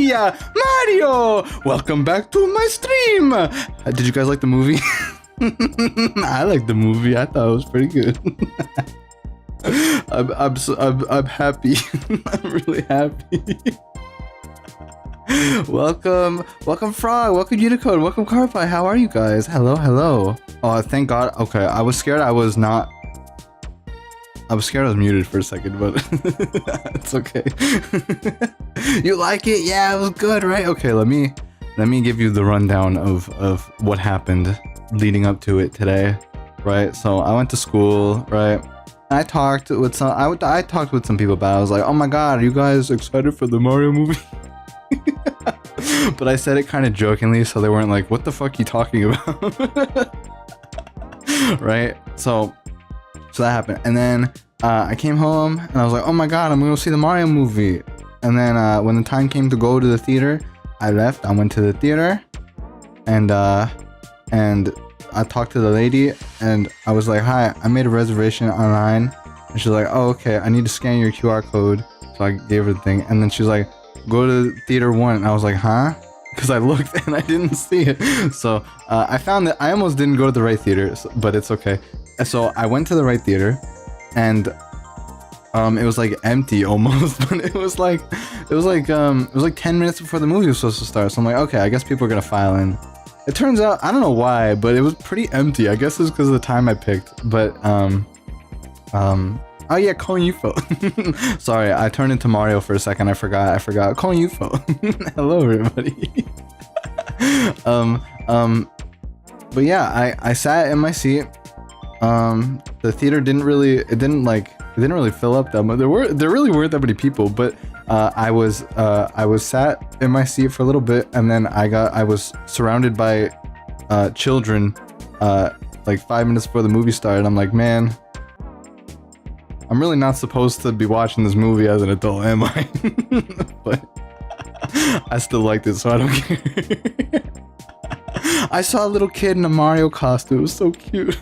me, Mario! Welcome back to my stream! Did you guys like the movie? I liked the movie. I thought it was pretty good. I'm happy. I'm really happy. Welcome Frog, welcome Unicode, welcome Carpie. How are you guys? Hello. Oh, thank God. Okay, I was scared I was muted for a second, but it's okay. You like it? Yeah, it was good, right? Okay, let me give you the rundown of what happened leading up to it today, right? So I went to school, right? I talked with some people about it. I was like, oh my God, are you guys excited for the Mario movie? But I said it kind of jokingly, so they weren't like, what the fuck are you talking about? Right? So that happened. And then I came home and I was like, oh my God, I'm gonna go see the Mario movie. And then when the time came to go to the theater, I left. I went to the theater and I talked to the lady and I was like, hi, I made a reservation online. And she's like, oh, okay, I need to scan your QR code. So I gave her the thing. And then she's like, go to theater 1. And I was like, huh? Because I looked and I didn't see it. So I found that I almost didn't go to the right theater, but it's okay. So I went to the right theater and it was like empty almost, but it was like 10 minutes before the movie was supposed to start. So I'm like, okay, I guess people are gonna file in. It turns out, I don't know why, but it was pretty empty. I guess it's because of the time I picked. But oh yeah, calling Yufou. Sorry, I turned into Mario for a second. I forgot. Calling Yufou. Hello, everybody. But yeah, I sat in my seat. The theater didn't really fill up that much. There really weren't that many people, but I was sat in my seat for a little bit, and then I was surrounded by children like 5 minutes before the movie started. I'm like, man, I'm really not supposed to be watching this movie as an adult, am I? But I still liked it, so I don't care. I saw a little kid in a Mario costume. It was so cute.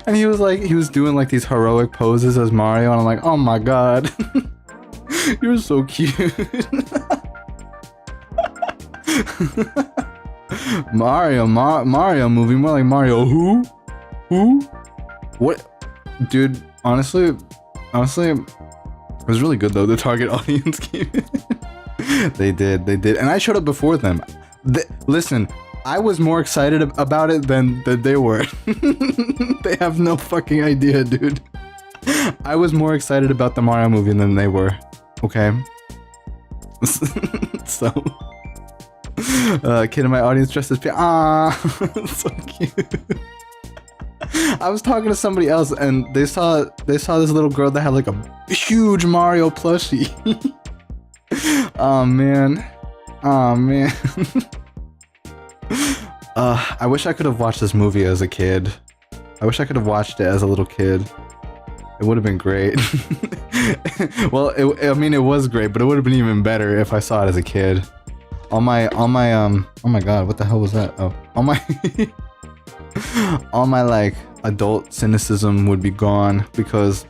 And he was doing like these heroic poses as Mario, and I'm like, oh my God. You're so cute. Mario movie, more like Mario who? What? Dude, honestly, it was really good though. The target audience came in. They did. And I showed up before them. Listen, I was more excited about it than they were. They have no fucking idea, dude. I was more excited about the Mario movie than they were. Okay? So... kid in my audience dressed as so cute. I was talking to somebody else and they saw this little girl that had like a huge Mario plushie. Oh man. I wish I could have watched this movie as a kid. I wish I could have watched it as a little kid. It would have been great. Well, I mean, it was great, but it would have been even better if I saw it as a kid. Oh my God, what the hell was that? Oh, all my like adult cynicism would be gone because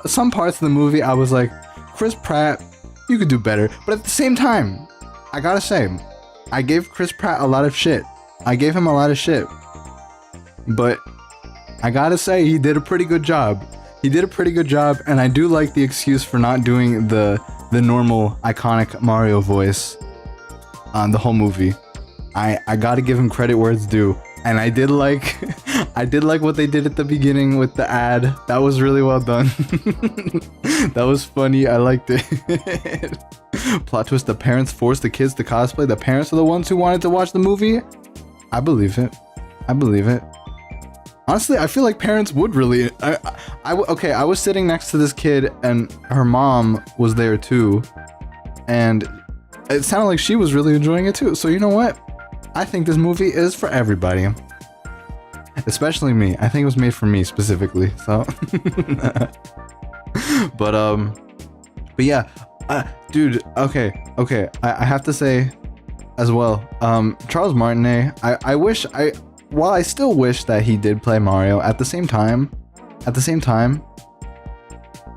some parts of the movie I was like, Chris Pratt, you could do better. But at the same time, I gotta say, I gave Chris Pratt a lot of shit. But I gotta say, he did a pretty good job. And I do like the excuse for not doing the normal iconic Mario voice on the whole movie. I gotta give him credit where it's due. And I did like what they did at the beginning with the ad. That was really well done. That was funny. I liked it. Plot twist, the parents forced the kids to cosplay. The parents are the ones who wanted to watch the movie. I believe it. Honestly, I feel like parents would really... Okay, I was sitting next to this kid and her mom was there too. And it sounded like she was really enjoying it too. So you know what? I think this movie is for everybody. Especially me. I think it was made for me specifically, so... But yeah. Dude, okay. I have to say as well, Charles Martinet, while I still wish that he did play Mario, at the same time,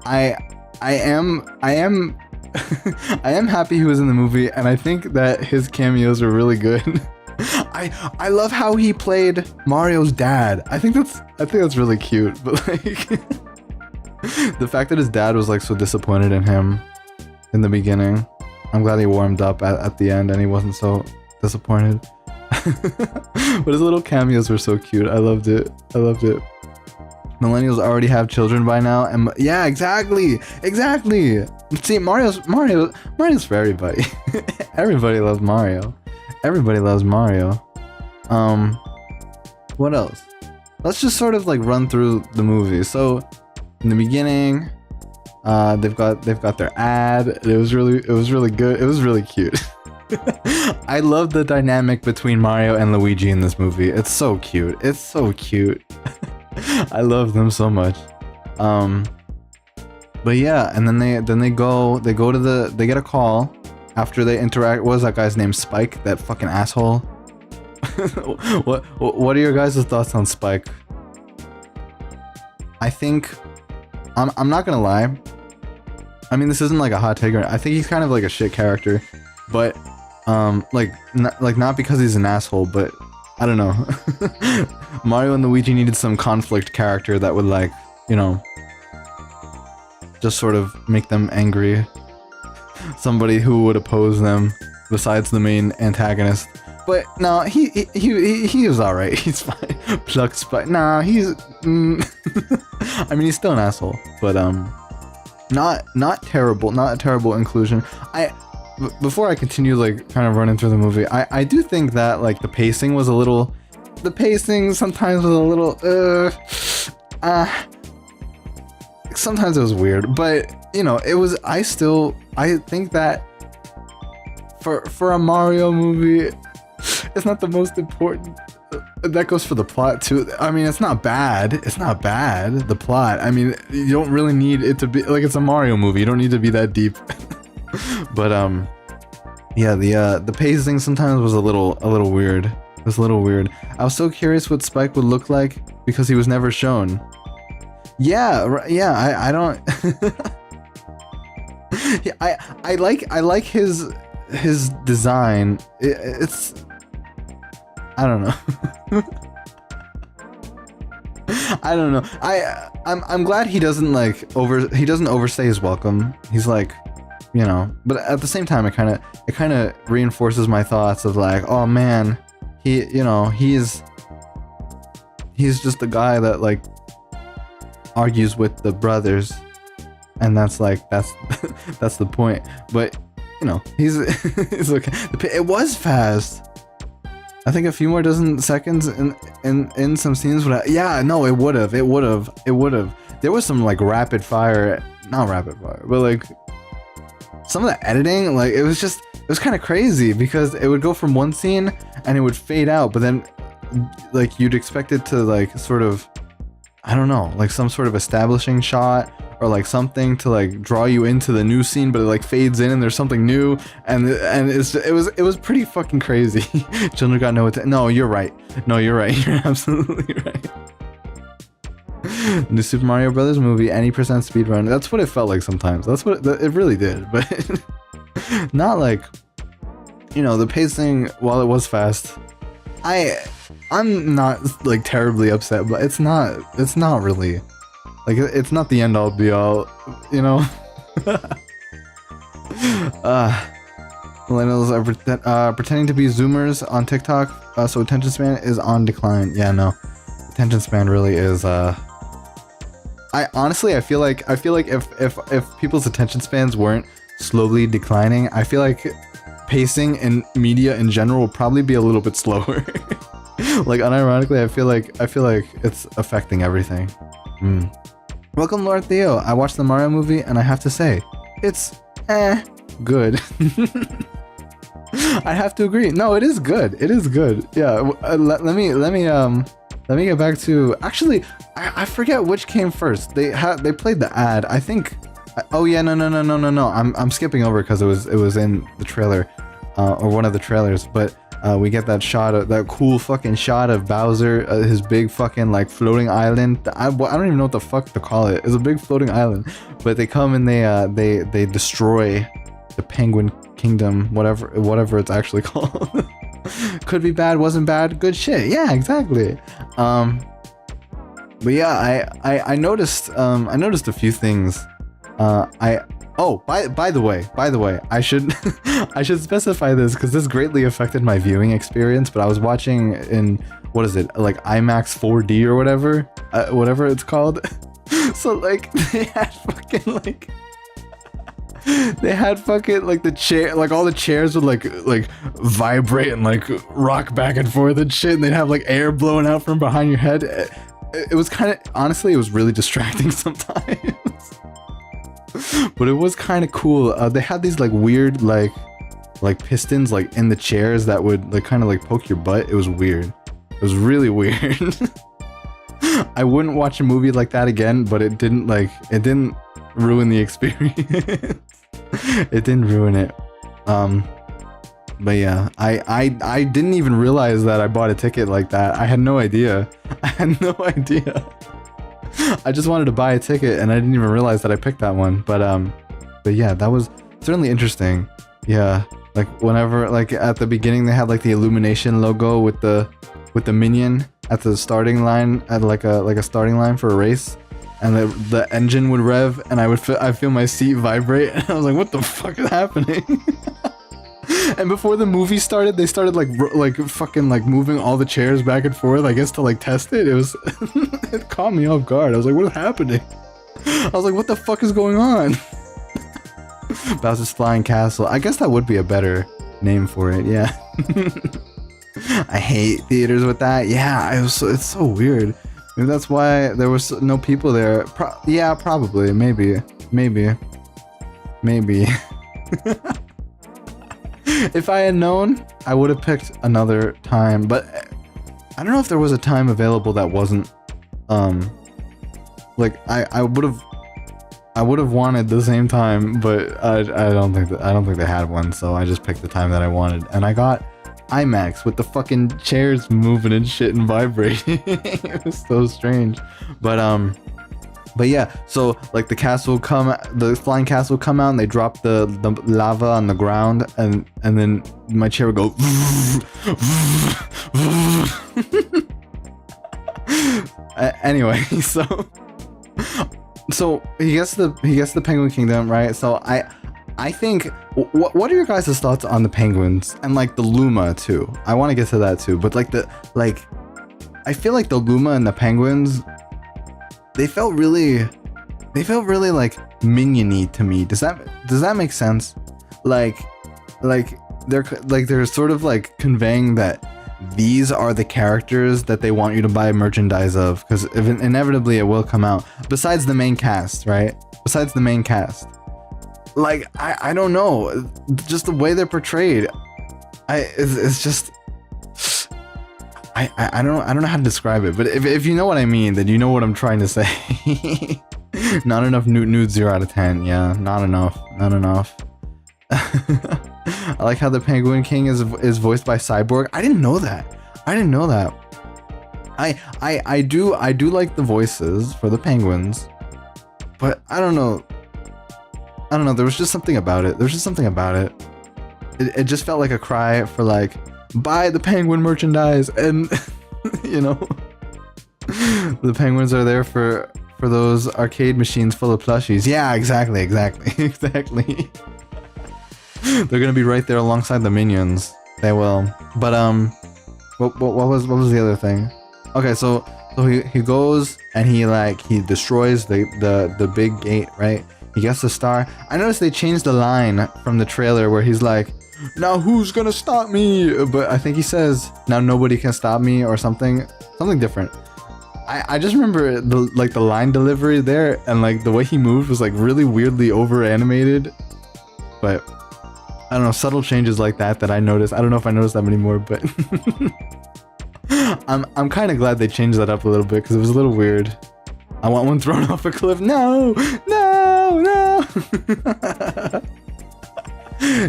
I am I am happy he was in the movie, and I think that his cameos were really good. I love how he played Mario's dad. I think that's really cute. But like, the fact that his dad was like so disappointed in him in the beginning, I'm glad he warmed up at the end and he wasn't so disappointed. But his little cameos were so cute. I loved it. I loved it. Millennials already have children by now, and yeah, exactly. See, Mario's for everybody. Everybody loves Mario. Everybody loves Mario. What else? Let's just sort of like run through the movie. So, in the beginning, they've got their ad. It was really good. It was really cute. I love the dynamic between Mario and Luigi in this movie. It's so cute. It's so cute. I love them so much. But yeah, and then they get a call after they interact. What was that guy's name? Spike, that fucking asshole. What are your guys' thoughts on Spike? I think I'm not gonna lie. I mean, this isn't like a hot take. I think he's kind of like a shit character, but not because he's an asshole, but I don't know. Mario and Luigi needed some conflict character that would, like, you know, just sort of make them angry. Somebody who would oppose them besides the main antagonist. But no, he was alright. He's fine. Pluck Spike. Nah, he's I mean, he's still an asshole, but not terrible. Not a terrible inclusion. Before I continue, like, kind of running through the movie, I do think that, like, the pacing sometimes was a little, sometimes it was weird, but, you know, I think that for a Mario movie, it's not the most important. That goes for the plot too. I mean, it's not bad, the plot. I mean, you don't really need it to be, like, it's a Mario movie, you don't need to be that deep. But yeah, the pacing sometimes was a little weird. It was a little weird. I was so curious what Spike would look like because he was never shown. Yeah, I don't. Yeah, I like his design. It's, I don't know. I don't know. I'm glad he doesn't overstay his welcome. He's like, you know, but at the same time, it kind of reinforces my thoughts of like, oh man, he's just a guy that, like, argues with the brothers, and that's the point. But, you know, he's okay. It was fast. I think a few more dozen seconds in some scenes would have, yeah, no, it would have. There was some, like, not rapid fire, but, like, some of the editing, like, it was kind of crazy because it would go from one scene and it would fade out, but then, like, you'd expect it to, like, sort of, I don't know, like some sort of establishing shot or like something to, like, draw you into the new scene, but it, like, fades in and there's something new, and it was pretty fucking crazy. Children got no, you're right. No, you're right. You're absolutely right. New Super Mario Brothers movie, any percent speedrun. That's what it felt like sometimes. That's what it really did, but not like, you know, the pacing, while it was fast, I'm not, like, terribly upset, but it's not really, like, it's not the end all be all, you know. Millennials are pretending to be Zoomers on TikTok, so attention span is on decline. Yeah, no, attention span really is, I honestly, I feel like if people's attention spans weren't slowly declining, I feel like pacing in media in general will probably be a little bit slower. Like, unironically, I feel like it's affecting everything. Welcome, Lord Theo. I watched the Mario movie and I have to say, it's good. I have to agree. No, it is good. It is good. Yeah. Let me get back to, actually, I forget which came first. They played the ad. I think. Oh yeah, no. I'm skipping over because it was in the trailer, or one of the trailers. But We get that shot of that cool fucking shot of Bowser, his big fucking like floating island. I don't even know what the fuck to call it. It's a big floating island, but they come and they destroy the Penguin Kingdom, whatever it's actually called. Could be bad, wasn't bad, good shit. Yeah, exactly. But yeah, I noticed a few things. By the way, I should I should specify this because this greatly affected my viewing experience. But I was watching in, what is it, like IMAX 4D or whatever it's called. So like they had fucking like the chair, like all the chairs would like vibrate and like rock back and forth and shit, and they'd have like air blowing out from behind your head. It was kind of, honestly, it was really distracting sometimes. But it was kind of cool. They had these like weird like pistons like in the chairs that would like kind of like poke your butt. It was weird. It was really weird. I wouldn't watch a movie like that again, but it didn't ruin the experience. It didn't ruin it. But yeah, I didn't even realize that I bought a ticket like that. I had no idea. I just wanted to buy a ticket and I didn't even realize that I picked that one. But yeah, that was certainly interesting. Yeah, like whenever, like at the beginning they had like the Illumination logo with the minion at the starting line, at like a starting line for a race, and the engine would rev and I feel my seat vibrate, and I was like, what the fuck is happening? And before the movie started, they started like fucking like moving all the chairs back and forth, I guess to like test it. It was it caught me off guard. I was like, what is happening? I was like, what the fuck is going on? Bowser's Flying Castle. I guess that would be a better name for it. Yeah. I hate theaters with that. Yeah, it's so weird. Maybe that's why there was no people there. Yeah, probably. Maybe. If I had known, I would have picked another time, but I don't know if there was a time available that wasn't, like I would have wanted the same time, but I don't think they had one, so I just picked the time that I wanted, and I got IMAX with the fucking chairs moving and shit and vibrating. It was so strange, but yeah, so like the flying castle would come out and they drop the lava on the ground, and then my chair would go anyway, so he gets the Penguin Kingdom, right? So I think, what are your guys' thoughts on the penguins and like the Luma too? I want to get to that too, but I feel like the Luma and the penguins, they felt really like minion-y to me. Does that make sense? Like they're sort of like conveying that these are the characters that they want you to buy merchandise of, because inevitably it will come out. Besides the main cast, right? Besides the main cast, like I don't know, just the way they're portrayed, it's just. I don't know how to describe it, but if you know what I mean, then you know what I'm trying to say. Not enough nude 0 out of 10. Yeah, not enough. I like how the Penguin King is voiced by Cyborg. I didn't know that. I do like the voices for the penguins, but I don't know. There was just something about it. It just felt like a cry for like, buy the penguin merchandise, and you know, the penguins are there for those arcade machines full of plushies. Yeah, exactly. They're gonna be right there alongside the minions. They will. But what was the other thing? Okay, so he goes and he destroys the big gate, right? He gets the star. I noticed they changed the line from the trailer where he's like, now who's gonna stop me? But I think he says, now nobody can stop me, or something different. I just remember the line delivery there, and like the way he moved was like really weirdly over animated. But I don't know, subtle changes like that I noticed. I don't know if I noticed them anymore, but I'm kind of glad they changed that up a little bit, because it was a little weird. I want one thrown off a cliff. No.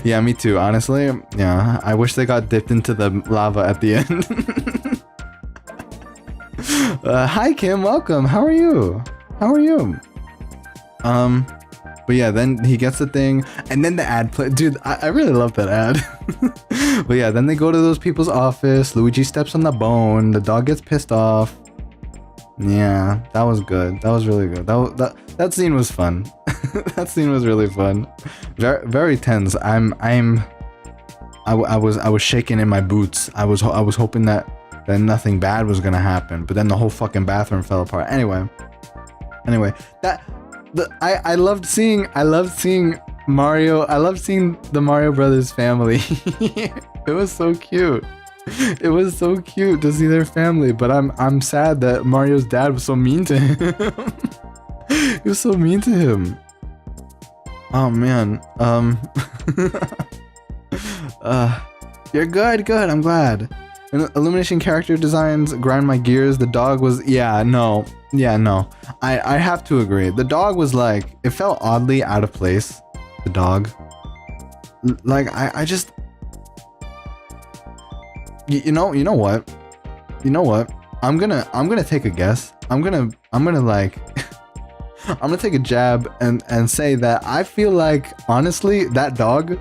Yeah, me too. Honestly, yeah. I wish they got dipped into the lava at the end. Hi Kim, welcome. How are you? How are you? But yeah, then he gets the thing, and then the ad play. Dude, I really love that ad. But yeah, then they go to those people's office. Luigi steps on the bone. The dog gets pissed off. Yeah, that was good. That was really good. That scene was fun. That scene was really fun. Very, very tense. I was shaking in my boots. I was hoping that nothing bad was gonna happen, but then the whole fucking bathroom fell apart. Anyway, I loved seeing Mario. I loved seeing the Mario Brothers family. It was so cute. It was so cute to see their family, but I'm sad that Mario's dad was so mean to him. He was so mean to him. Oh man. You're good. I'm glad. And Illumination character designs grind my gears. The dog was no. I have to agree. The dog was like, it felt oddly out of place. The dog. Like I just, you know what? I'm gonna take a guess. I'm gonna like I'm gonna take a jab and say that I feel like, honestly, that dog,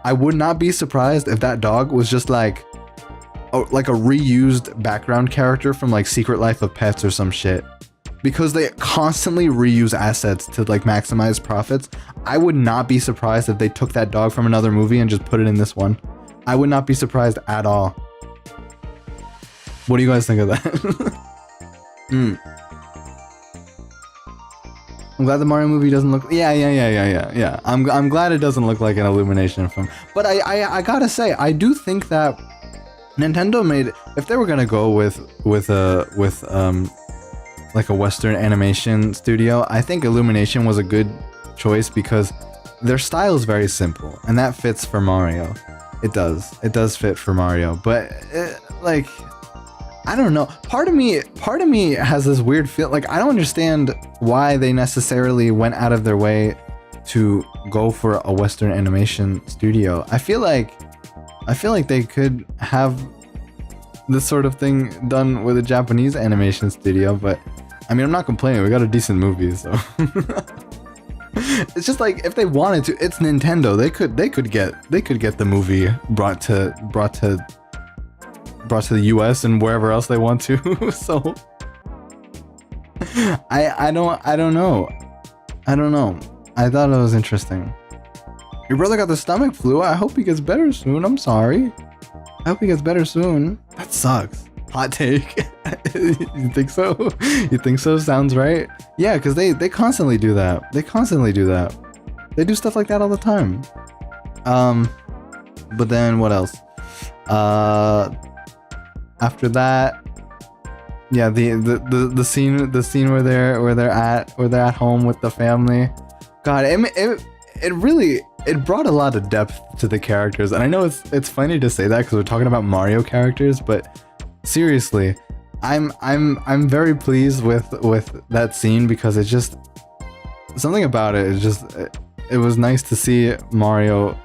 I would not be surprised if that dog was just like a reused background character from like Secret Life of Pets or some shit. Because they constantly reuse assets to like maximize profits. I would not be surprised if they took that dog from another movie and just put it in this one. I would not be surprised at all. What do you guys think of that? I'm glad the Mario movie doesn't look. Yeah. I'm glad it doesn't look like an Illumination film. But I gotta say, I do think that Nintendo made, if they were gonna go with like a Western animation studio, I think Illumination was a good choice because their style is very simple, and that fits for Mario. It does fit for Mario, but like, I don't know. Part of me has this weird feel. Like, I don't understand why they necessarily went out of their way to go for a Western animation studio. I feel like they could have this sort of thing done with a Japanese animation studio, but I mean, I'm not complaining. We got a decent movie, so it's just like, if they wanted to, it's Nintendo. They could get the movie brought to the US and wherever else they want to. So I don't know. I thought it was interesting. Your brother got the stomach flu. I hope he gets better soon. I'm sorry. I hope he gets better soon. That sucks. Hot take. You think so? You think so? Sounds right. Yeah, because they constantly do that. They do stuff like that all the time. But then what else? After that, yeah, the scene where they're at home with the family. God, it really brought a lot of depth to the characters, and I know it's funny to say that because we're talking about Mario characters, but seriously, I'm very pleased with that scene because it's just something about it. It's just it was nice to see Mario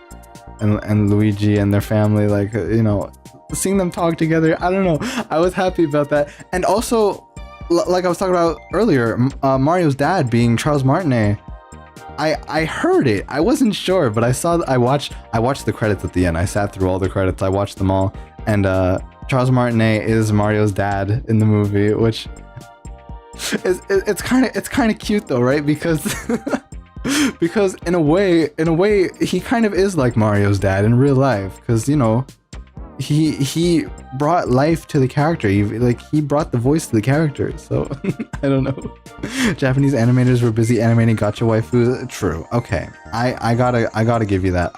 and Luigi and their family, like, you know, seeing them talk together. I don't know. I was happy about that. And also, like I was talking about earlier, Mario's dad being Charles Martinet. I heard it. I wasn't sure, but I watched the credits at the end. I sat through all the credits. I watched them all. And Charles Martinet is Mario's dad in the movie, which it's kind of cute though, right? Because because in a way he kind of is like Mario's dad in real life, because, you know, he brought life to the character. He brought the voice to the character. So I don't know. Japanese animators were busy animating gacha waifus. True. Okay. I gotta give you that.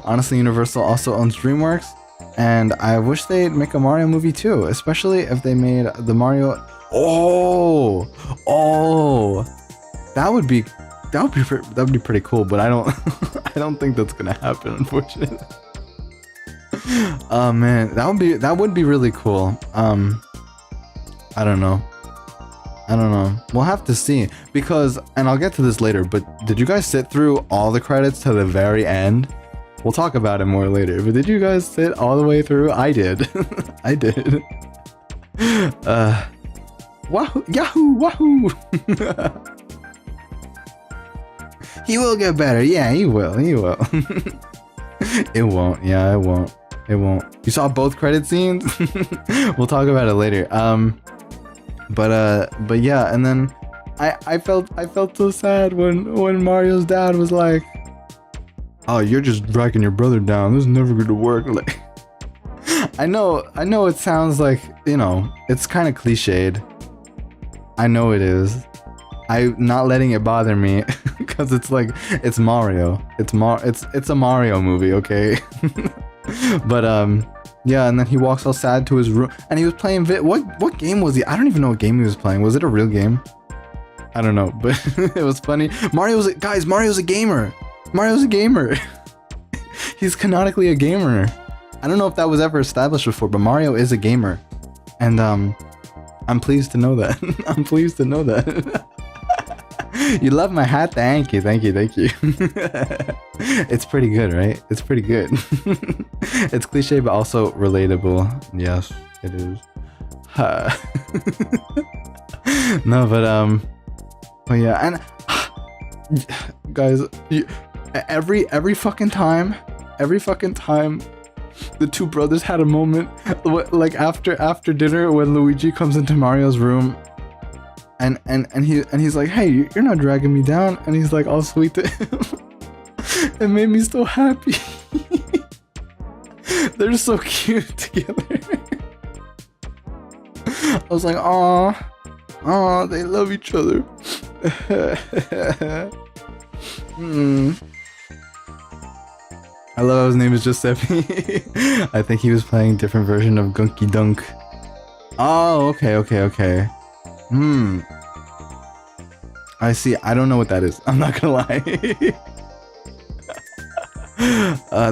Honestly, Universal also owns DreamWorks, and I wish they'd make a Mario movie too, especially if they made the Mario. Oh, that would be pretty cool, but I don't think that's gonna happen, unfortunately. Oh man, that would be really cool. I don't know. I don't know. We'll have to see because, and I'll get to this later, but did you guys sit through all the credits to the very end? We'll talk about it more later, but did you guys sit all the way through? I did. I did. Wahoo! Yahoo! Wahoo! He will get better. Yeah, he will. He will. It won't. Yeah, it won't. It won't. You saw both credit scenes? We'll talk about it later. But yeah, and then I felt so sad when Mario's dad was like, "Oh, you're just dragging your brother down. This is never going to work." Like, I know it sounds like, you know, it's kind of cliched. I know it is. I'm not letting it bother me because it's like, it's Mario. It's a Mario movie, okay? But yeah, and then he walks all sad to his room, and he was playing what game was he? I don't even know what game he was playing. Was it a real game? I don't know, but it was funny. Mario's a gamer. Mario's a gamer. He's canonically a gamer. I don't know if that was ever established before, but Mario is a gamer, and I'm pleased to know that. I'm pleased to know that. You love my hat? Thank you. It's pretty good, right? It's pretty good. It's cliche, but also relatable. Yes, it is. No, but yeah, and guys, every fucking time, the two brothers had a moment, like after dinner when Luigi comes into Mario's room. And he's like, "Hey, you're not dragging me down," and he's like all sweet to him. It made me so happy. They're so cute together. I was like, "Aw, they love each other." I love how his name is Giuseppe. I think he was playing a different version of Gunky Dunk. Oh, okay. I see. I don't know what that is. I'm not gonna lie.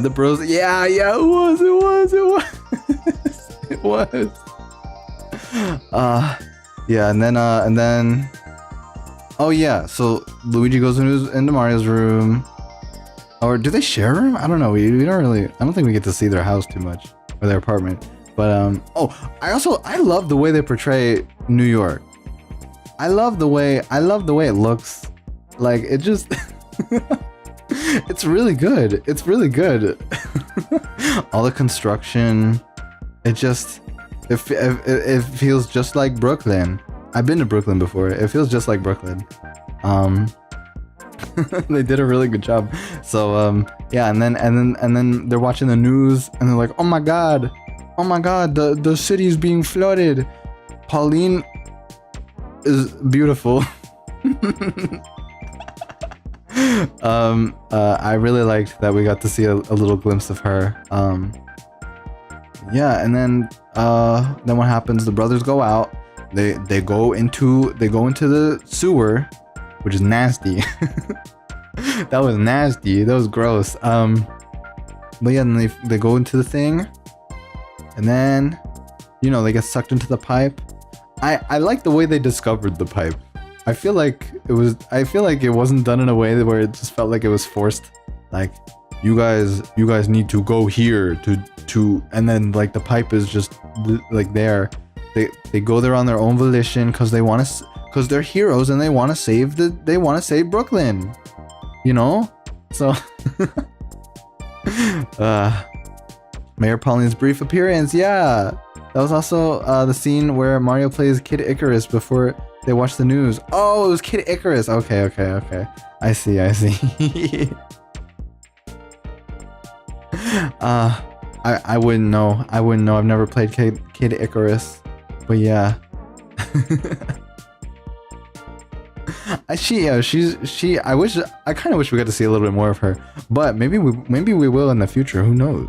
The bros. Yeah. It was. Yeah, and then. Oh yeah. So Luigi goes into Mario's room, or do they share a room? I don't know. We don't really. I don't think we get to see their house too much or their apartment. But I love the way they portray New York. I love the way it looks. Like, it just it's really good. All the construction, it feels just like Brooklyn. I've been to Brooklyn before. It feels just like Brooklyn. They did a really good job. So yeah, and then they're watching the news and they're like, oh my god, the city's being flooded. Pauline is beautiful. I really liked that we got to see a little glimpse of her. Yeah, and then what happens? The brothers go out. They go into the sewer, which is nasty. That was nasty. That was gross. But yeah, then they go into the thing, and then, you know, they get sucked into the pipe. I like the way they discovered the pipe. I feel like it wasn't done in a way where it just felt like it was forced. Like, you guys need to go here to, and then like the pipe is just like there. They go there on their own volition because they're heroes and they want to save Brooklyn. You know? So Mayor Pauline's brief appearance, yeah. That was also the scene where Mario plays Kid Icarus before they watch the news. Oh, it was Kid Icarus. Okay. I see. I wouldn't know. I've never played Kid Icarus. But yeah. I kind of wish we got to see a little bit more of her. But maybe we will in the future. Who knows?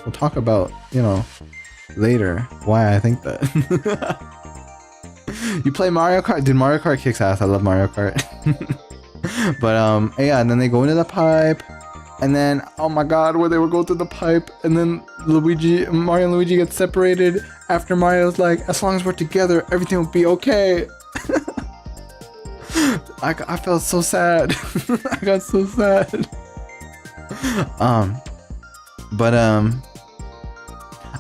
We'll talk about, you know, later why I think that. You play Mario Kart? Dude, Mario Kart kicks ass. I love Mario Kart. But yeah, and then they go into the pipe, and then, oh my god, where they would go through the pipe, and then Mario and Luigi get separated after Mario's like, as long as we're together, everything will be okay. I felt so sad. I got so sad.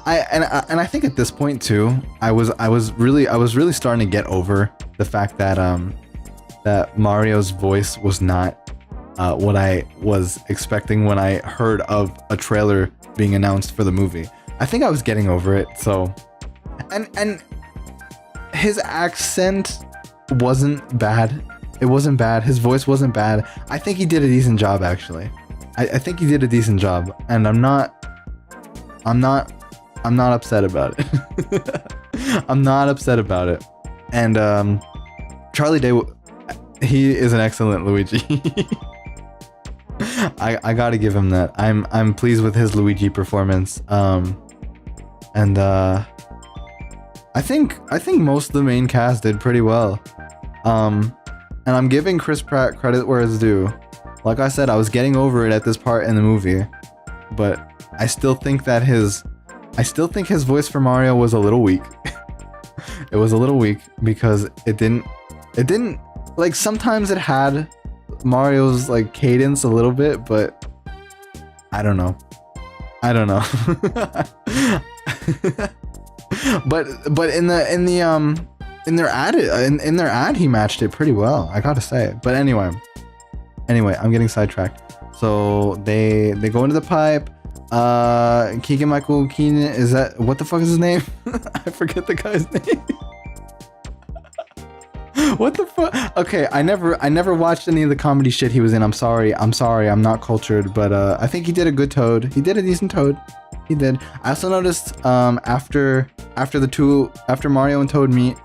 I think at this point too, I was really starting to get over the fact that that Mario's voice was not what I was expecting when I heard of a trailer being announced for the movie. I think I was getting over it. So, and his accent wasn't bad. It wasn't bad. His voice wasn't bad. I think he did a decent job, actually. I think he did a decent job, and I'm not upset about it. I'm not upset about it. And Charlie Day, he is an excellent Luigi. I gotta give him that. I'm pleased with his Luigi performance. And I think most of the main cast did pretty well. And I'm giving Chris Pratt credit where it's due. Like I said, I was getting over it at this part in the movie, but I still think his voice for Mario was a little weak. It was a little weak because it didn't like, sometimes it had Mario's like cadence a little bit, but I don't know. but in their ad he matched it pretty well, I gotta say. But anyway, I'm getting sidetracked. So they go into the pipe. Keegan Michael Keenan, is that, what the fuck is his name? I forget the guy's name. What the fuck? Okay, I never watched any of the comedy shit he was in. I'm sorry, I'm not cultured, but I think he did a good Toad. He did a decent Toad. He did. I also noticed after Mario and Toad meet,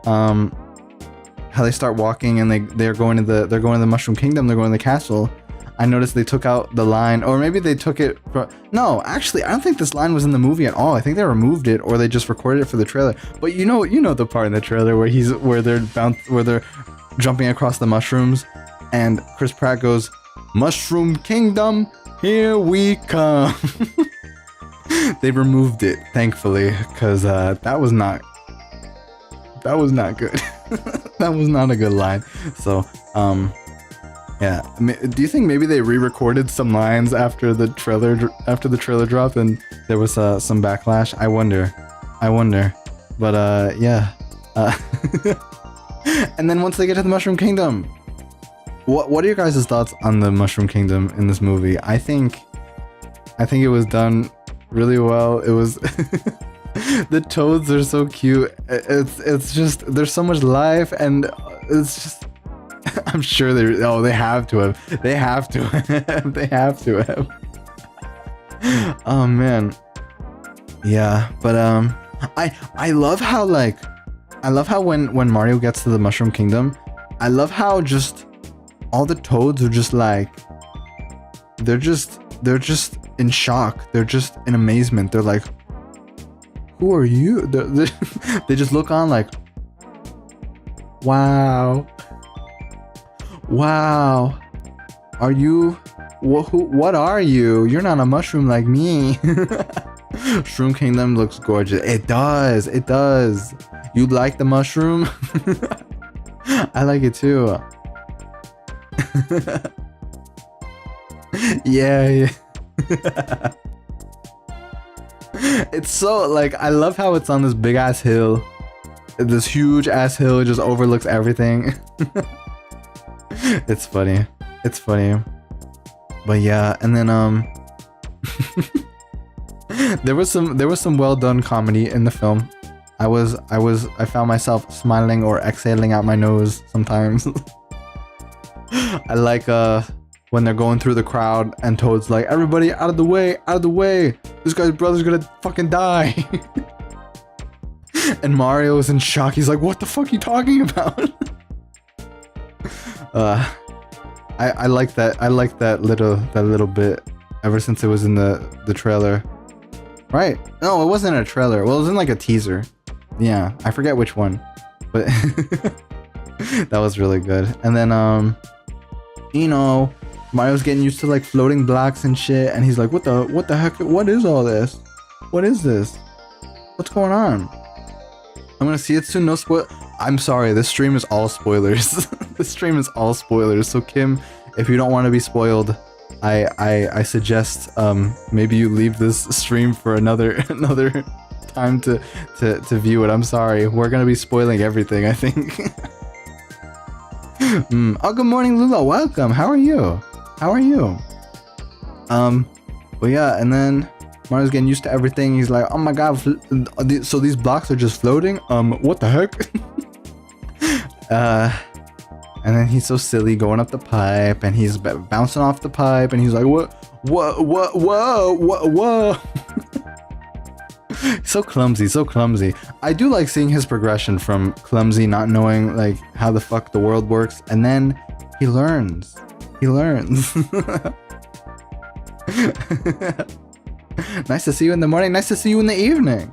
how they start walking and they're going to the Mushroom Kingdom, they're going to the castle. I noticed they took out the line, or maybe they took it from, no, actually, I don't think this line was in the movie at all. I think they removed it, or they just recorded it for the trailer. But you know the part in the trailer where they're jumping across the mushrooms, and Chris Pratt goes, "Mushroom Kingdom, here we come." They removed it, thankfully, because that was not good. That was not a good line. So, yeah. Do you think maybe they re-recorded some lines after the trailer dropped and there was some backlash? I wonder. But yeah. And then once they get to the Mushroom Kingdom, what are your guys' thoughts on the Mushroom Kingdom in this movie? I think it was done really well. It was the toads are so cute. It's just, there's so much life, and it's just, I'm sure they have to have. They have to have. Oh man. Yeah, but I love how when Mario gets to the Mushroom Kingdom, I love how just all the toads are just like, they're just in shock. They're just in amazement. They're like, "Who are you?" They just look on like, "Wow. Are you? What are you? You're not a mushroom like me." Shroom Kingdom looks gorgeous. It does. You like the mushroom? I like it too. Yeah. It's so, like, I love how it's on this big ass hill. This huge ass hill just overlooks everything. It's funny. But yeah, and then there was some well done comedy in the film. I found myself smiling or exhaling out my nose sometimes. I like when they're going through the crowd and Toad's like, "Everybody out of the way, this guy's brother's gonna fucking die." And Mario is in shock. He's like, "What the fuck are you talking about?" I like that. I like that little bit ever since it was in the trailer. Right? No, it wasn't a trailer. Well, it was in like a teaser. Yeah, I forget which one, but that was really good. And then Mario's getting used to like floating blocks and shit, and he's like, what the heck? What is all this? What is this? What's going on? I'm gonna see it soon. No spoil. I'm sorry. This stream is all spoilers. This stream is all spoilers. So Kim, if you don't want to be spoiled, I suggest maybe you leave this stream for another time to view it. I'm sorry, we're gonna be spoiling everything, I think. Oh, good morning, Lula. Welcome. How are you? How are you? But yeah, and then Mario's getting used to everything. He's like, oh my god, so these blocks are just floating? What the heck? And then he's so silly going up the pipe, and he's bouncing off the pipe, and he's like, whoa. So clumsy. I do like seeing his progression from clumsy, not knowing like how the fuck the world works, and then he learns. Nice to see you in the morning. Nice to see you in the evening.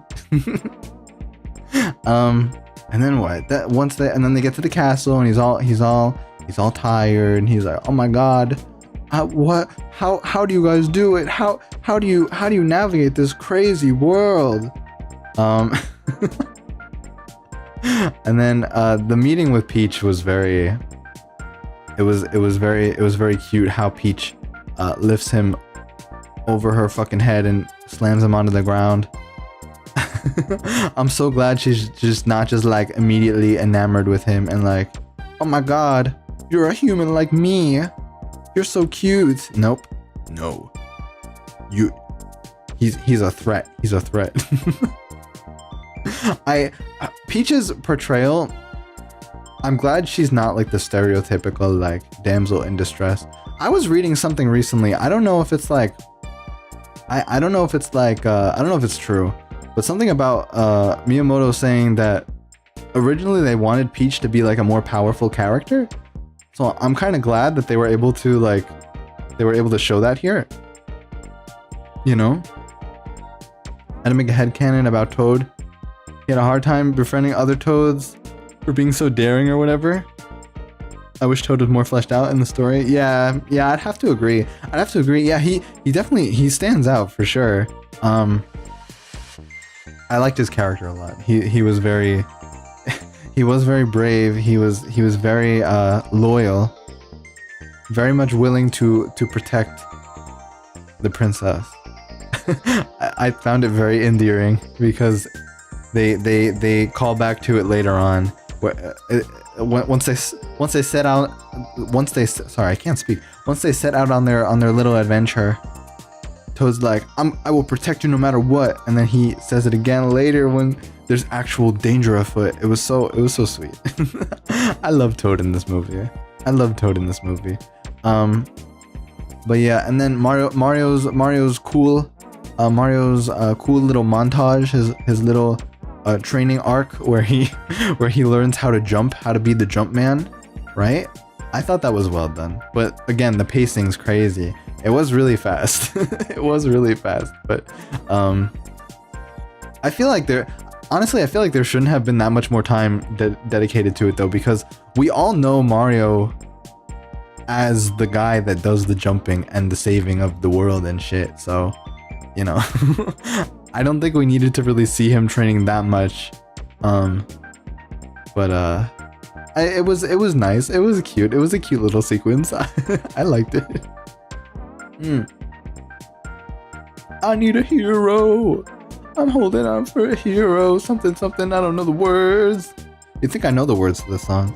And then what? And then they get to the castle, and he's all tired, and he's like, oh my god, what? How do you guys do it? How do you navigate this crazy world? And then the meeting with Peach was very. It was very cute how Peach lifts him over her fucking head and slams him onto the ground. I'm so glad she's just not just like immediately enamored with him and like, oh my god, you're a human like me, you're so cute. Nope, no, he's a threat. Peach's portrayal, I'm glad she's not like the stereotypical like damsel in distress. I was reading something recently, I don't know if it's like I don't know if it's like I don't know if it's true, but something about Miyamoto saying that originally they wanted Peach to be like a more powerful character. So I'm kind of glad that they were able to show that here. You know? I had to make a headcanon about Toad. He had a hard time befriending other Toads for being so daring or whatever. I wish Toad was more fleshed out in the story. Yeah, I'd have to agree. Yeah, he definitely stands out for sure. I liked his character a lot. He was very very brave. He was very loyal, very much willing to protect the princess. I found it very endearing because they call back to it later on, where once they set out on their little adventure. Toad's like, I will protect you no matter what, and then he says it again later when there's actual danger afoot. It was so sweet. I love Toad in this movie. But yeah, and then Mario's cool little montage, his little training arc where he learns how to jump, how to be the jump man, right? I thought that was well done, but again, the pacing's crazy. It was really fast. But I feel like there shouldn't have been that much more time dedicated to it though, because we all know Mario as the guy that does the jumping and the saving of the world and shit. So, you know, I don't think we needed to really see him training that much. It was nice. It was cute. It was a cute little sequence. I liked it. I need a hero. I'm holding on for a hero. Something. I don't know the words. You think I know the words to this song?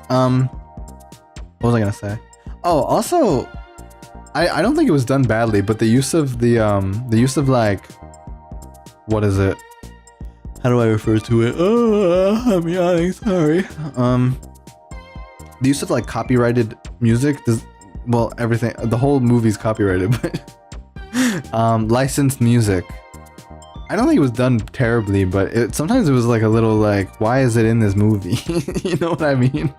What was I gonna say? Oh, also, I don't think it was done badly, but the use of like, what is it? How do I refer to it? Oh, I'm yawning. Sorry. The use of like copyrighted music. Well, everything, the whole movie's copyrighted, but licensed music. I don't think it was done terribly, but sometimes it was like a little like, why is it in this movie? You know what I mean?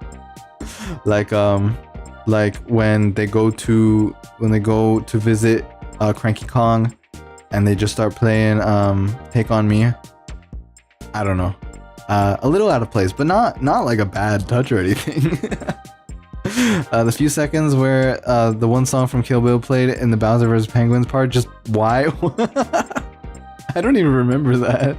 Like when they go to visit Cranky Kong, and they just start playing Take On Me. I don't know, a little out of place, but not like a bad touch or anything. The few seconds where the one song from Kill Bill played in the Bowser vs. Penguins part, just why? I don't even remember that.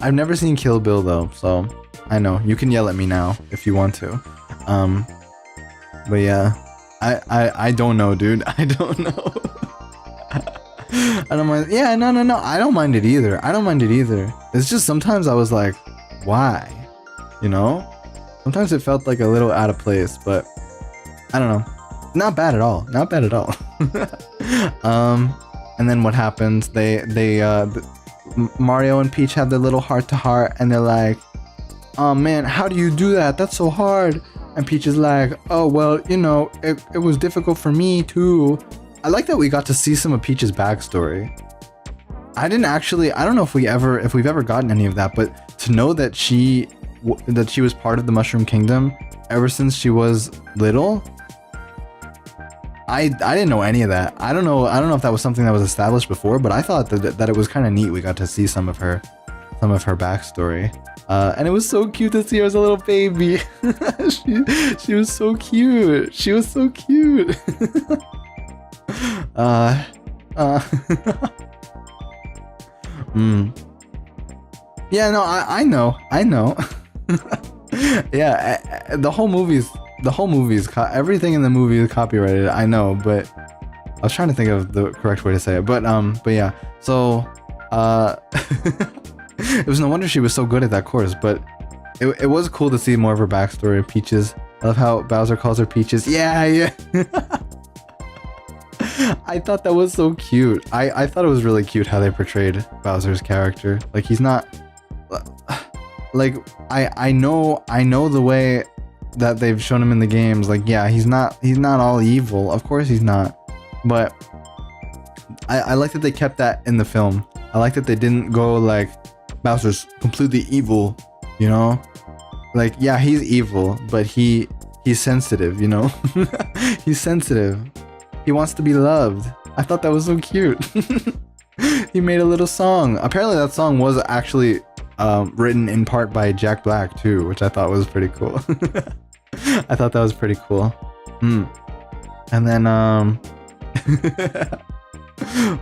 I've never seen Kill Bill though, so I know you can yell at me now if you want to. But yeah, I don't know, dude. I don't know. I don't mind. Yeah, no. I don't mind it either. I don't mind it either. It's just sometimes I was like, why? You know? Sometimes it felt like a little out of place, but I don't know. Not bad at all. Not bad at all. And then what happens? Mario and Peach have their little heart-to-heart, and they're like, "Oh man, how do you do that? That's so hard." And Peach is like, "Oh well, you know, it was difficult for me too." I like that we got to see some of Peach's backstory. I don't know if we've ever gotten any of that, but to know that she was part of the Mushroom Kingdom ever since she was little, I didn't know any of that. I don't know if that was something that was established before, but I thought that it was kind of neat. We got to see some of her backstory, and it was so cute to see her as a little baby. she was so cute. She was so cute. Yeah, no, I know. Yeah, the whole movie's everything in the movie is copyrighted. I know, but I was trying to think of the correct way to say it. But yeah. So, it was no wonder she was so good at that course. But it was cool to see more of her backstory. Peaches. I love how Bowser calls her Peaches. Yeah. I thought that was so cute. I thought it was really cute how they portrayed Bowser's character. Like, he's not like I know the way that they've shown him in the games. Like, yeah, he's not all evil. Of course he's not. But I like that they kept that in the film. I like that they didn't go like Bowser's completely evil, you know? Like, yeah, he's evil, but he's sensitive, you know? He's sensitive. He wants to be loved. I thought that was so cute. He made a little song. Apparently that song was actually written in part by Jack Black too, which I thought was pretty cool. I thought that was pretty cool. And then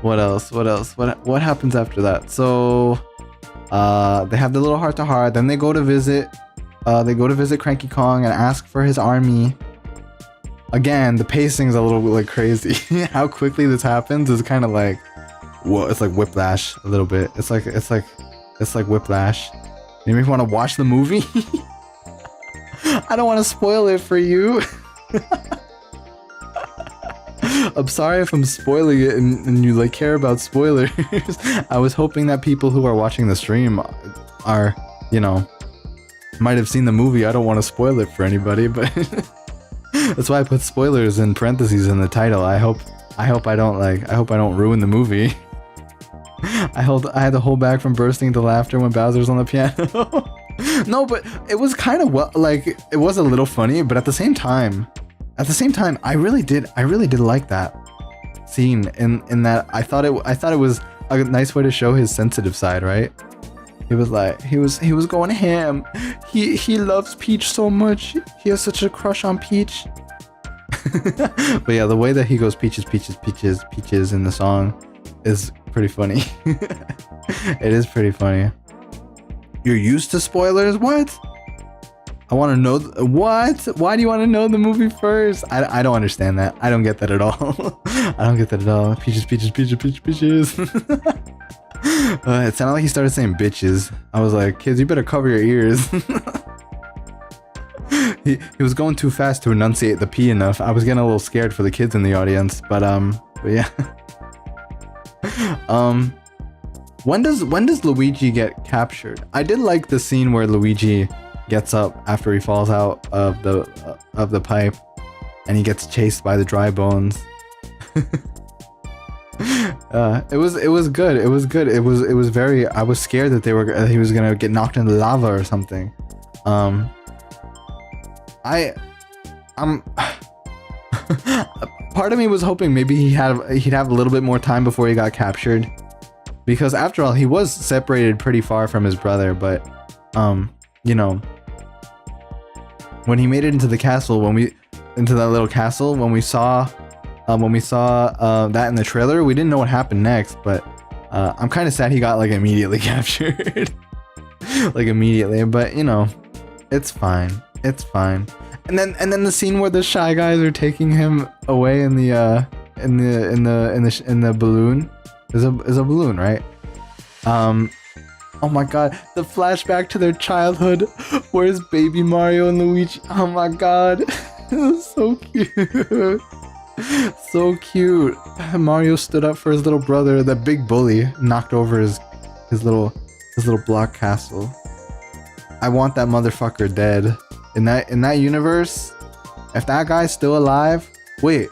what else? What happens after that? So they have the little heart-to-heart. Then they go to visit Cranky Kong and ask for his army. Again, the pacing's a little bit like crazy. How quickly this happens is kind of like, whoa, it's like Whiplash a little bit. It's like Whiplash. You make me want to watch the movie. I don't want to spoil it for you. I'm sorry if I'm spoiling it and you like care about spoilers. I was hoping that people who are watching the stream are, you know, might have seen the movie. I don't want to spoil it for anybody, but that's why I put spoilers in parentheses in the title. I hope I don't ruin the movie. I had to hold back from bursting into laughter when Bowser's on the piano. No, but it was kind of it was a little funny, but at the same time, I really did like that scene in that I thought it was a nice way to show his sensitive side, right? He was like, he was going ham. He loves Peach so much. He has such a crush on Peach. But yeah, the way that he goes Peaches, Peaches, Peaches, Peaches in the song is pretty funny. It is pretty funny. You're used to spoilers? What? I want to know what? Why do you want to know the movie first? I don't understand that. I don't get that at all. I don't get that at all. Peaches, Peaches, Peaches, Peaches, Peaches. It sounded like he started saying bitches. I was like, kids, you better cover your ears. He was going too fast to enunciate the P enough. I was getting a little scared for the kids in the audience, but yeah. When does Luigi get captured? I did like the scene where Luigi gets up after he falls out of the pipe and he gets chased by the dry bones. It was good. It was very, I was scared that he was gonna get knocked into lava or something. Part of me was hoping maybe he'd have a little bit more time before he got captured, because after all, he was separated pretty far from his brother. But you know, when he made it into the castle, into that little castle, when we saw that in the trailer, we didn't know what happened next. But I'm kind of sad he got like immediately captured. Like immediately, but you know, it's fine. And then the scene where the Shy Guys are taking him away in the balloon. Is a balloon, right? Oh my god, the flashback to their childhood. Where's baby Mario and Luigi? Oh my god. So cute. So cute. Mario stood up for his little brother, that big bully, knocked over his little block castle. I want that motherfucker dead. In that universe, if that guy's still alive, wait.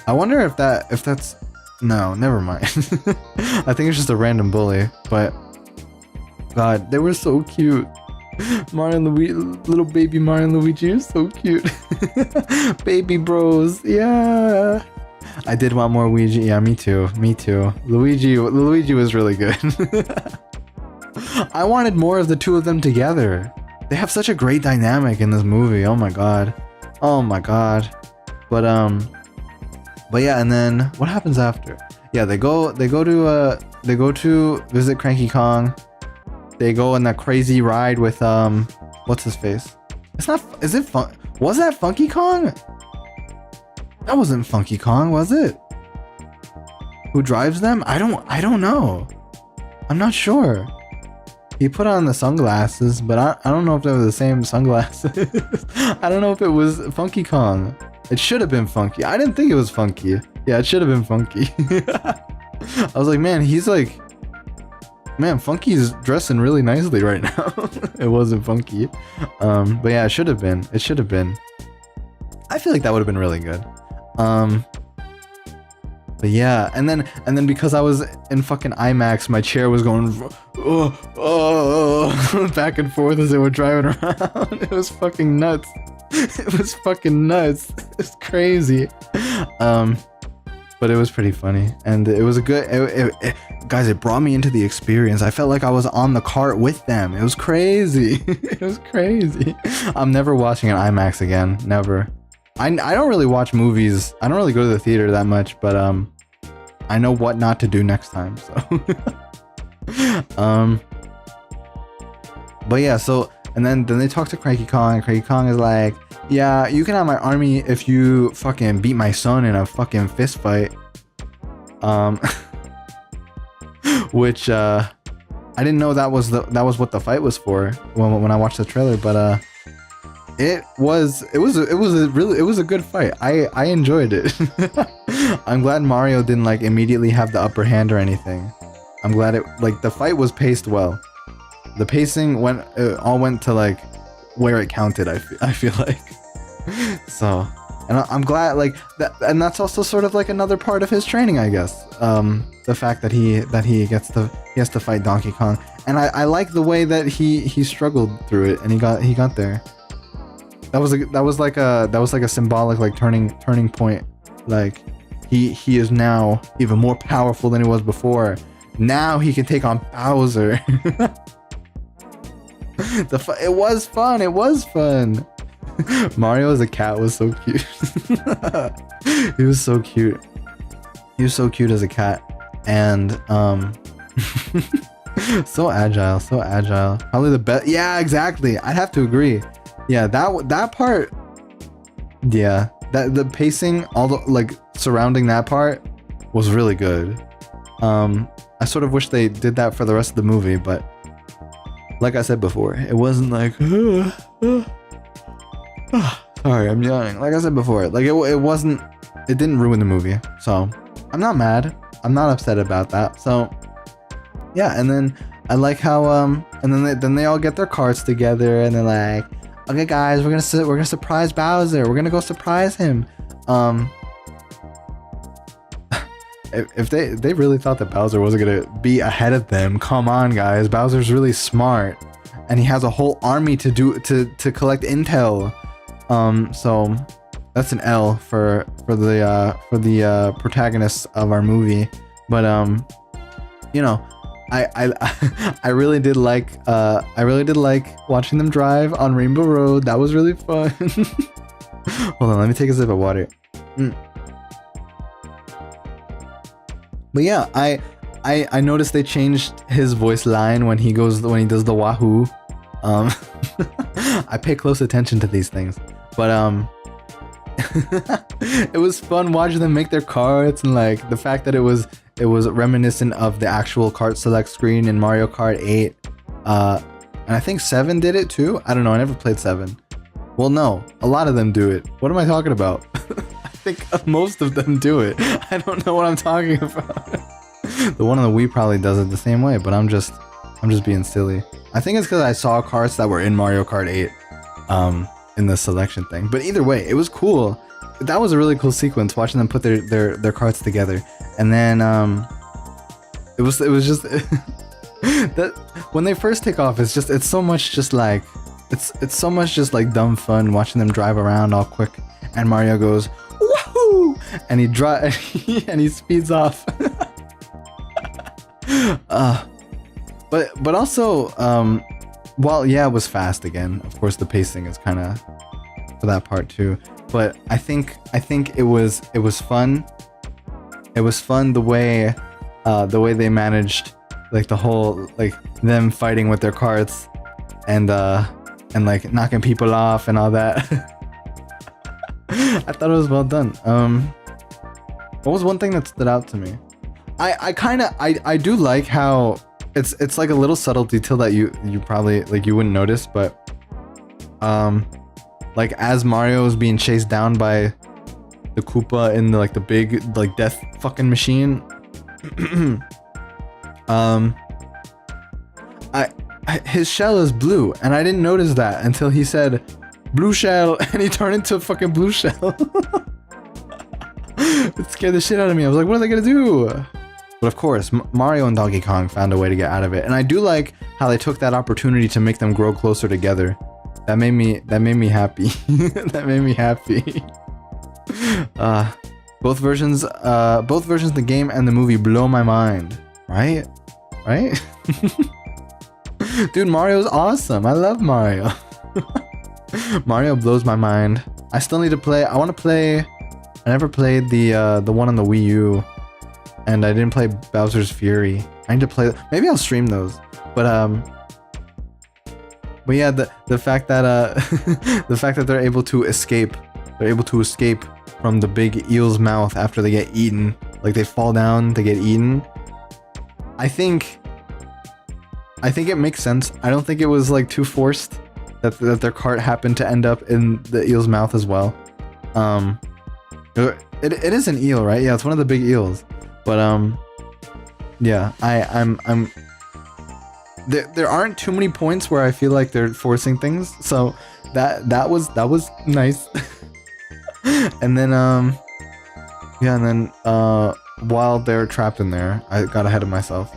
I wonder if that's no, never mind. I think it's just a random bully, but god, they were so cute. Mario and Luigi, little baby Mario and Luigi are so cute. Baby bros, yeah. I did want more Luigi. Yeah, me too. Luigi was really good. I wanted more of the two of them together. They have such a great dynamic in this movie. Oh my god. But yeah, and then what happens after? Yeah, they go to visit Cranky Kong. They go on that crazy ride with what's his face? It's not. Is it fun? Was that Funky Kong? That wasn't Funky Kong, was it? Who drives them? I don't know. I'm not sure. He put on the sunglasses, but I don't know if they were the same sunglasses. I don't know if it was Funky Kong. It should have been Funky. I didn't think it was Funky. Yeah, it should have been Funky. I was like, man, Funky's dressing really nicely right now. It wasn't Funky. But yeah, it should have been. I feel like that would have been really good. But yeah, and then because I was in fucking IMAX, my chair was going back and forth as they were driving around. It was fucking nuts. It's crazy. But it was pretty funny, and it was a good. Guys, it brought me into the experience. I felt like I was on the cart with them. It was crazy. I'm never watching an IMAX again. Never. I don't really watch movies. I don't really go to the theater that much, but I know what not to do next time. So but yeah, so and then they talk to Cranky Kong, and Cranky Kong is like, yeah, you can have my army if you fucking beat my son in a fucking fist fight. Which I didn't know that was what the fight was for when I watched the trailer, but it was a good fight. I enjoyed it. I'm glad Mario didn't like immediately have the upper hand or anything. I'm glad the fight was paced well. The pacing went to like where it counted. I feel like. So, and I'm glad that, and that's also sort of like another part of his training, I guess. The fact that he has to fight Donkey Kong, and I like the way that he struggled through it and he got there. That was like a symbolic like turning point. Like he is now even more powerful than he was before. Now he can take on Bowser. It was fun. Mario as a cat was so cute. He was so cute. He was so cute as a cat, and so agile. Probably the best. Yeah, exactly. I'd have to agree. Yeah, that part. Yeah, the pacing, all the like surrounding that part was really good. I sort of wish they did that for the rest of the movie, but like I said before, it wasn't like. Sorry, I'm yawning. Like I said before, like it wasn't. It didn't ruin the movie, so I'm not mad. I'm not upset about that. So yeah, and then I like how and then they all get their cards together and they're like, okay guys, we're gonna surprise Bowser. We're gonna go surprise him. If they really thought that Bowser wasn't gonna be ahead of them, come on guys. Bowser's really smart, and he has a whole army to collect intel. So that's an L for the protagonists of our movie. But you know, I really did like watching them drive on Rainbow Road. That was really fun. Hold on, let me take a sip of water. But yeah, I noticed they changed his voice line when he does the Wahoo. I pay close attention to these things, but it was fun watching them make their carts, and like the fact that it was reminiscent of the actual cart select screen in Mario Kart 8. And I think 7 did it too. I don't know. I never played 7. Well, no, a lot of them do it. What am I talking about? I think most of them do it. I don't know what I'm talking about. The one on the Wii probably does it the same way, but I'm just being silly. I think it's because I saw carts that were in Mario Kart 8 in the selection thing. But either way, it was cool. That was a really cool sequence, watching them put their carts together. And then it was just that when they first take off, it's so much just like dumb fun watching them drive around all quick, and Mario goes woohoo, and he speeds off. But also while yeah, it was fast again, of course the pacing is kind of for that part too, but I think it was fun. It was fun the way they managed like the whole, like them fighting with their carts and like knocking people off and all that. I thought it was well done. What was one thing that stood out to me? I do like how it's like a little subtle detail that you probably like you wouldn't notice, but like as Mario is being chased down by the Koopa in the big like death fucking machine, his shell is blue, and I didn't notice that until he said blue shell, and he turned into a fucking blue shell. It scared the shit out of me. I was like, what are they gonna do? But of course, Mario and Donkey Kong found a way to get out of it, and I do like how they took that opportunity to make them grow closer together. That made me happy. That made me happy. Both versions of the game and the movie blow my mind. Right? Dude, Mario's awesome. I love Mario. Mario blows my mind. I still need to play. I want to play. I never played the one on the Wii U, and I didn't play Bowser's Fury. I need to play. Maybe I'll stream those. But yeah, the fact that the fact that they're able to escape from the big eel's mouth after they get eaten. Like they fall down, they get eaten. I think it makes sense. I don't think it was like too forced that their cart happened to end up in the eel's mouth as well. It is an eel, right? Yeah, it's one of the big eels. But yeah, I'm there aren't too many points where I feel like they're forcing things, so that was nice. And then yeah, and then while they're trapped in there, I got ahead of myself.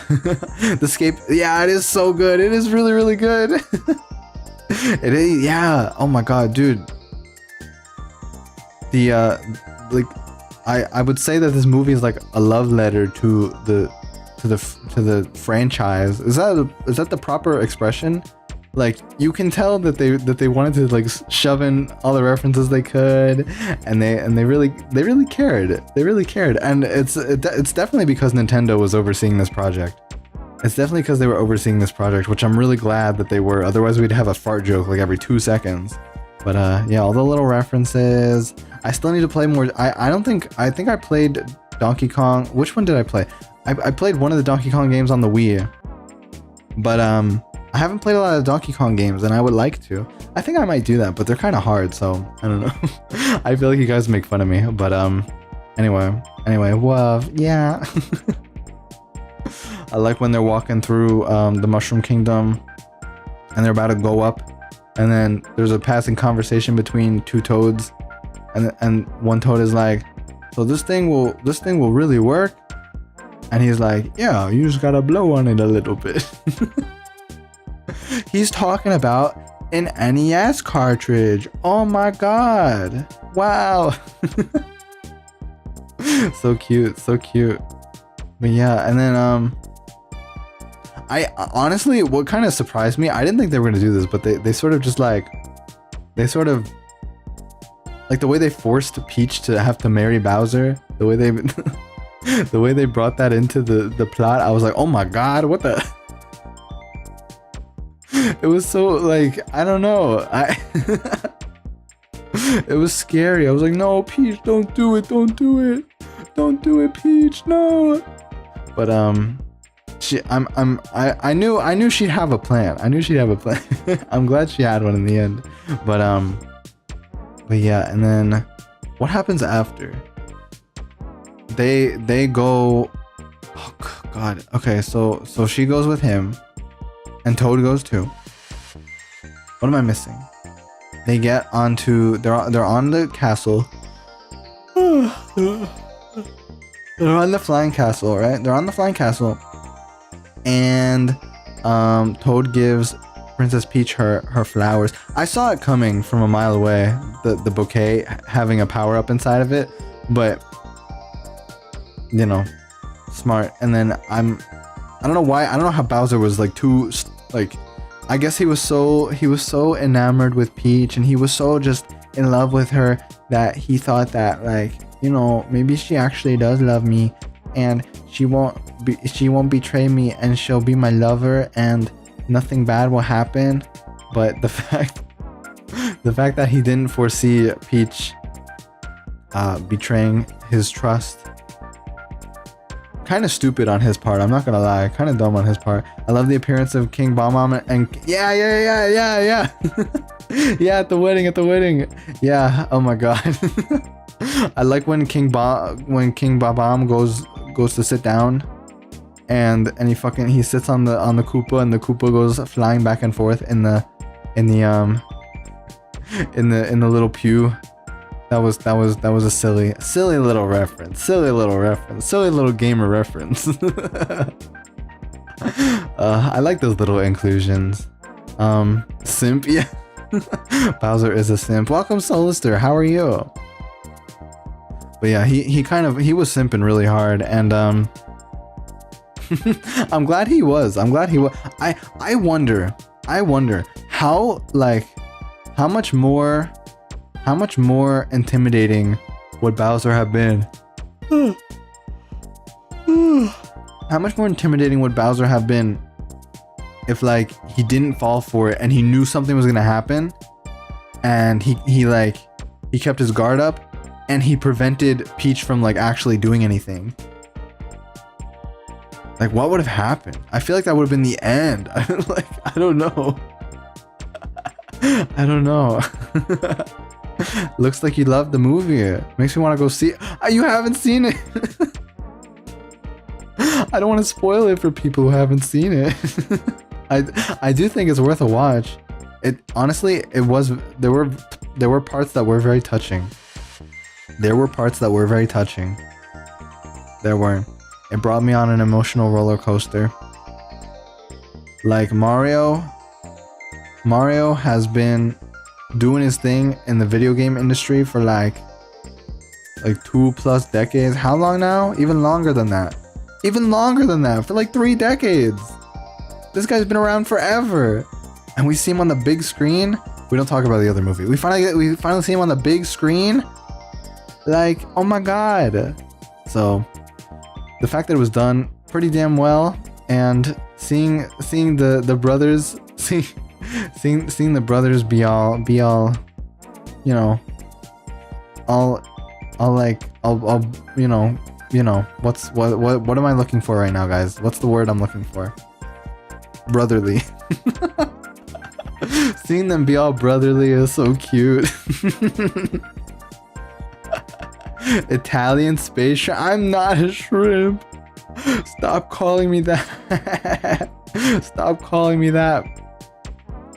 The escape, yeah, it is so good. It is really, really good. It is, yeah. Oh my god, dude. The like, I would say that this movie is like a love letter to the franchise. Is that the proper expression? Like, you can tell that they wanted to like shove in all the references they could, and they really cared. They really cared, and it's definitely because Nintendo was overseeing this project. It's definitely because they were overseeing this project, which I'm really glad that they were. Otherwise, we'd have a fart joke like every 2 seconds. But yeah, all the little references. I still need to play more. I think I played Donkey Kong. Which one did I play? I played one of the Donkey Kong games on the Wii, but I haven't played a lot of Donkey Kong games, and I would like to. I think I might do that, but they're kind of hard, so I don't know. I feel like you guys make fun of me, but anyway, well, yeah. I like when they're walking through the Mushroom Kingdom, and they're about to go up, and then there's a passing conversation between two toads, and one toad is like, "So this thing will really work?" And he's like, "Yeah, you just gotta blow on it a little bit." He's talking about an NES cartridge. Oh my god. Wow. So cute, so cute. But yeah, and then I honestly, what kind of surprised me, I didn't think they were gonna do this, but they sort of just like, the way they forced Peach to have to marry Bowser, the way they brought that into the plot, I was like, oh my god, what the. It was so like, I don't know. It was scary. I was like, no, Peach, don't do it. Don't do it. Don't do it, Peach. No. But I knew she'd have a plan. I knew she'd have a plan. I'm glad she had one in the end. But yeah, and then what happens after? They go, oh god. Okay, so she goes with him and Toad goes too. What am I missing? They get onto, they're on the castle. They're on the flying castle, right? They're on the flying castle. And Toad gives Princess Peach her flowers. I saw it coming from a mile away, the bouquet having a power up inside of it, but you know, smart. And then I don't know why, I don't know how Bowser was like too like, I guess he was so enamored with Peach and he was so just in love with her that he thought that, like, you know, maybe she actually does love me and she won't betray me and she'll be my lover and nothing bad will happen. But the fact that he didn't foresee Peach betraying his trust, kind of stupid on his part, I'm not gonna lie, kind of dumb on his part. I love the appearance of King Bomb and yeah yeah at the wedding, yeah, oh my god. I like when King Bomb goes to sit down and he sits on the Koopa and the Koopa goes flying back and forth in the little pew. That was a silly little reference, silly little gamer reference. I like those little inclusions. Simp, yeah. Bowser is a simp. Welcome, Solister. How are you? But yeah, he was simping really hard, and I'm glad he was. I wonder how much more intimidating would Bowser have been? How much more intimidating would Bowser have been if, like, he didn't fall for it and he knew something was gonna happen and he kept his guard up and he prevented Peach from, like, actually doing anything? Like, what would have happened? I feel like that would have been the end. Like, I don't know. I don't know. Looks like you loved the movie. Makes me want to go see it. You haven't seen it. I don't want to spoil it for people who haven't seen it. I do think it's worth a watch. It honestly, there were parts that were very touching. There were. It brought me on an emotional roller coaster. Like, Mario has been doing his thing in the video game industry for like 2+ decades. How long now? Even longer than that. For like 3 decades. This guy's been around forever. And we see him on the big screen. We don't talk about the other movie. We finally see him on the big screen. Like, oh my god. So the fact that it was done pretty damn well, and seeing the brothers seeing the brothers be all, you know, all you know, what am I looking for right now, guys? What's the word I'm looking for? Brotherly. Seeing them be all brotherly is so cute. Italian space shrimp. I'm not a shrimp. Stop calling me that. Stop calling me that.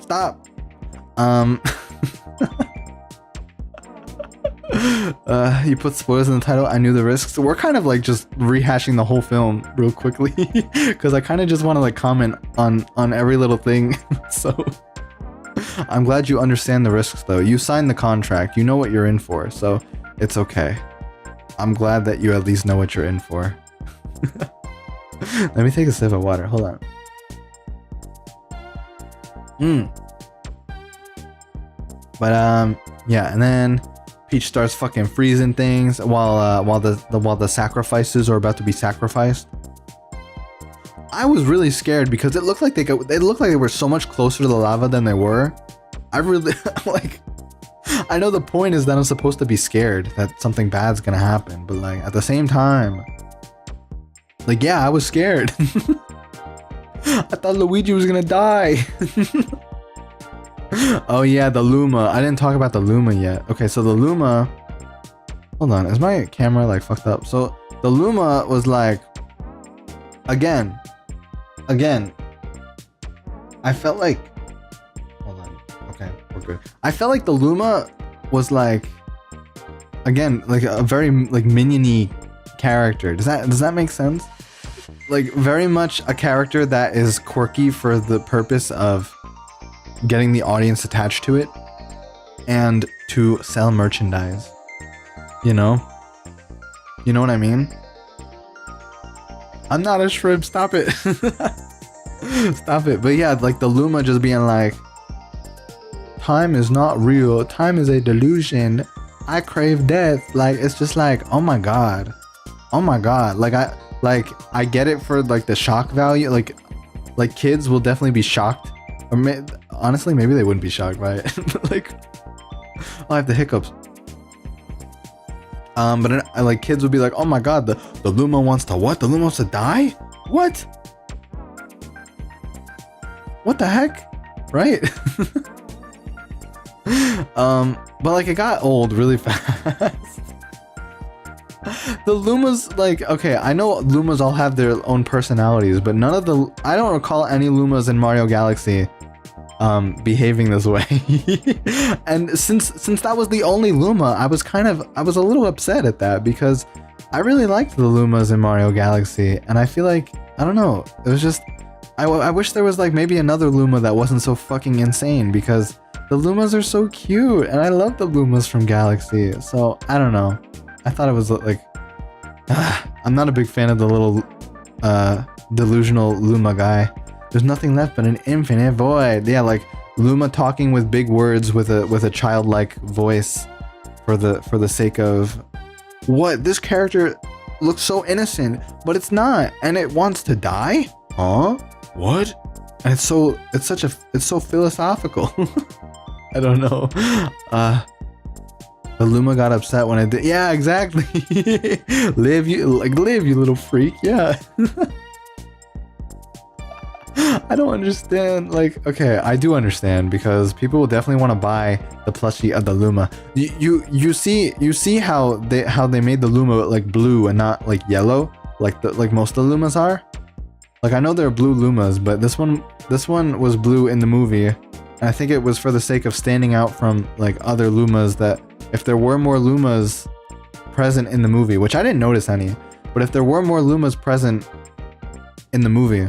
Stop. You put spoilers in the title. I knew the risks. We're kind of like just rehashing the whole film real quickly because I kind of just want to like comment on every little thing. So I'm glad you understand the risks though. You signed the contract. You know what you're in for, so it's okay. I'm glad that you at least know what you're in for. Let me take a sip of water. Hold on. But yeah, and then Peach starts fucking freezing things while the sacrifices are about to be sacrificed. I was really scared because it looked like they were so much closer to the lava than they were. I really like, I know the point is that I'm supposed to be scared that something bad's gonna happen, but like at the same time, like, yeah, I was scared. I thought Luigi was gonna die. Oh yeah, the Luma. I didn't talk about the Luma yet. Okay, so the Luma, hold on, is my camera like fucked up? So the Luma was like, again, I felt like, hold on, okay, we're good. I felt like the Luma was like, again, like a very like minion-y character. Does that make sense? Like very much a character that is quirky for the purpose of getting the audience attached to it and to sell merchandise. You know what I mean? I'm not a shrimp, stop it. Stop it. But yeah, like the Luma just being like, time is not real, time is a delusion, I crave death. Like, it's just like, oh my god, like I get it for like the shock value, like kids will definitely be shocked, or honestly maybe they wouldn't be shocked by it. Like, I have the hiccups. But like kids would be like, oh my god, the Luma wants to what? The Luma wants to die? What the heck? Right? But like it got old really fast. The Lumas, like, okay, I know Lumas all have their own personalities, but I don't recall any Lumas in Mario Galaxy behaving this way. And since that was the only Luma, I was a little upset at that, because I really liked the Lumas in Mario Galaxy, and I feel like, I don't know, it was just, I wish there was like maybe another Luma that wasn't so fucking insane, because the Lumas are so cute and I love the Lumas from Galaxy. So I don't know, I thought it was like, I'm not a big fan of the little delusional Luma guy. There's nothing left but an infinite void. Yeah, like Luma talking with big words with a childlike voice for the sake of what? This character looks so innocent, but it's not, and it wants to die? Huh? What? And it's so philosophical. I don't know. The Luma got upset when I did. Yeah, exactly. live, you little freak. Yeah. I don't understand. Like, okay, I do understand, because people will definitely want to buy the plushie of the Luma. You see how they made the Luma like blue and not like yellow, like most of the Lumas are. Like, I know there are blue Lumas, but this one was blue in the movie, and I think it was for the sake of standing out from like other Lumas, that if there were more Lumas present in the movie, which I didn't notice any, but if there were more Lumas present in the movie,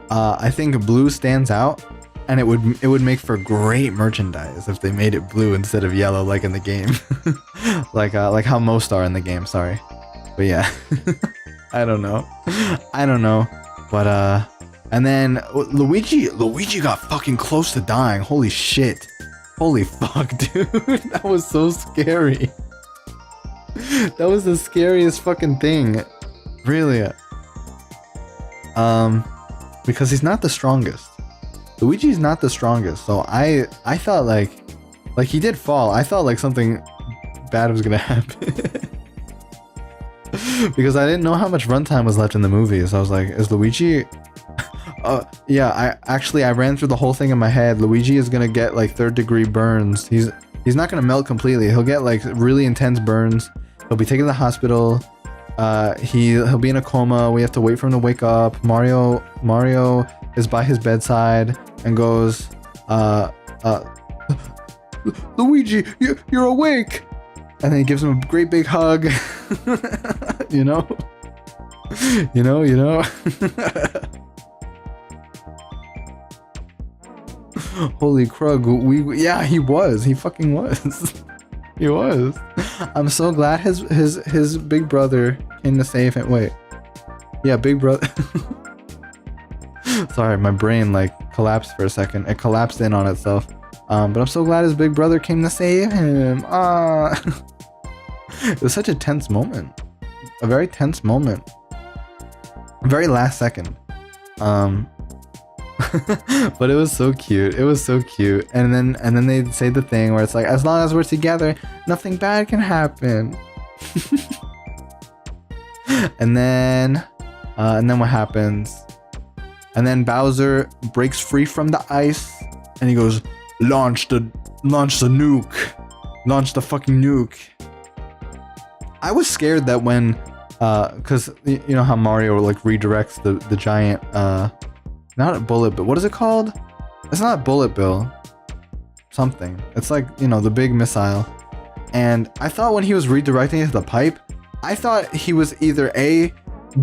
I think blue stands out, and it would make for great merchandise if they made it blue instead of yellow, like in the game. like how most are in the game, sorry. But yeah. I don't know, but and then Luigi got fucking close to dying. Holy shit, holy fuck, dude. That was so scary. That was the scariest fucking thing, really. Because he's not the strongest. Luigi's not the strongest, so I thought like he did fall. I thought like something bad was gonna happen. Because I didn't know how much runtime was left in the movie, so I was like, is Luigi... yeah, I ran through the whole thing in my head. Luigi is gonna get like 3rd-degree burns. He's not gonna melt completely. He'll get like really intense burns. He'll be taken to the hospital. He'll be in a coma. We have to wait for him to wake up. Mario is by his bedside and goes, Luigi, you're awake. And then he gives him a great big hug. you know. Holy crud, yeah, he fucking was. He was. I'm so glad his big brother came to save him. Wait. Yeah, big brother. Sorry, my brain like collapsed for a second. It collapsed in on itself. But I'm so glad his big brother came to save him. It was such a tense moment. A very tense moment. Very last second. But it was so cute. It was so cute. And then they say the thing where it's like, as long as we're together, nothing bad can happen. And then what happens? And then Bowser breaks free from the ice, and he goes, launch the nuke, launch the fucking nuke. I was scared that when, cause you know how Mario like redirects the giant, not a bullet bill. What is it called? It's not a bullet bill. Something. It's like, you know, the big missile. And I thought when he was redirecting it to the pipe, I thought he was either A,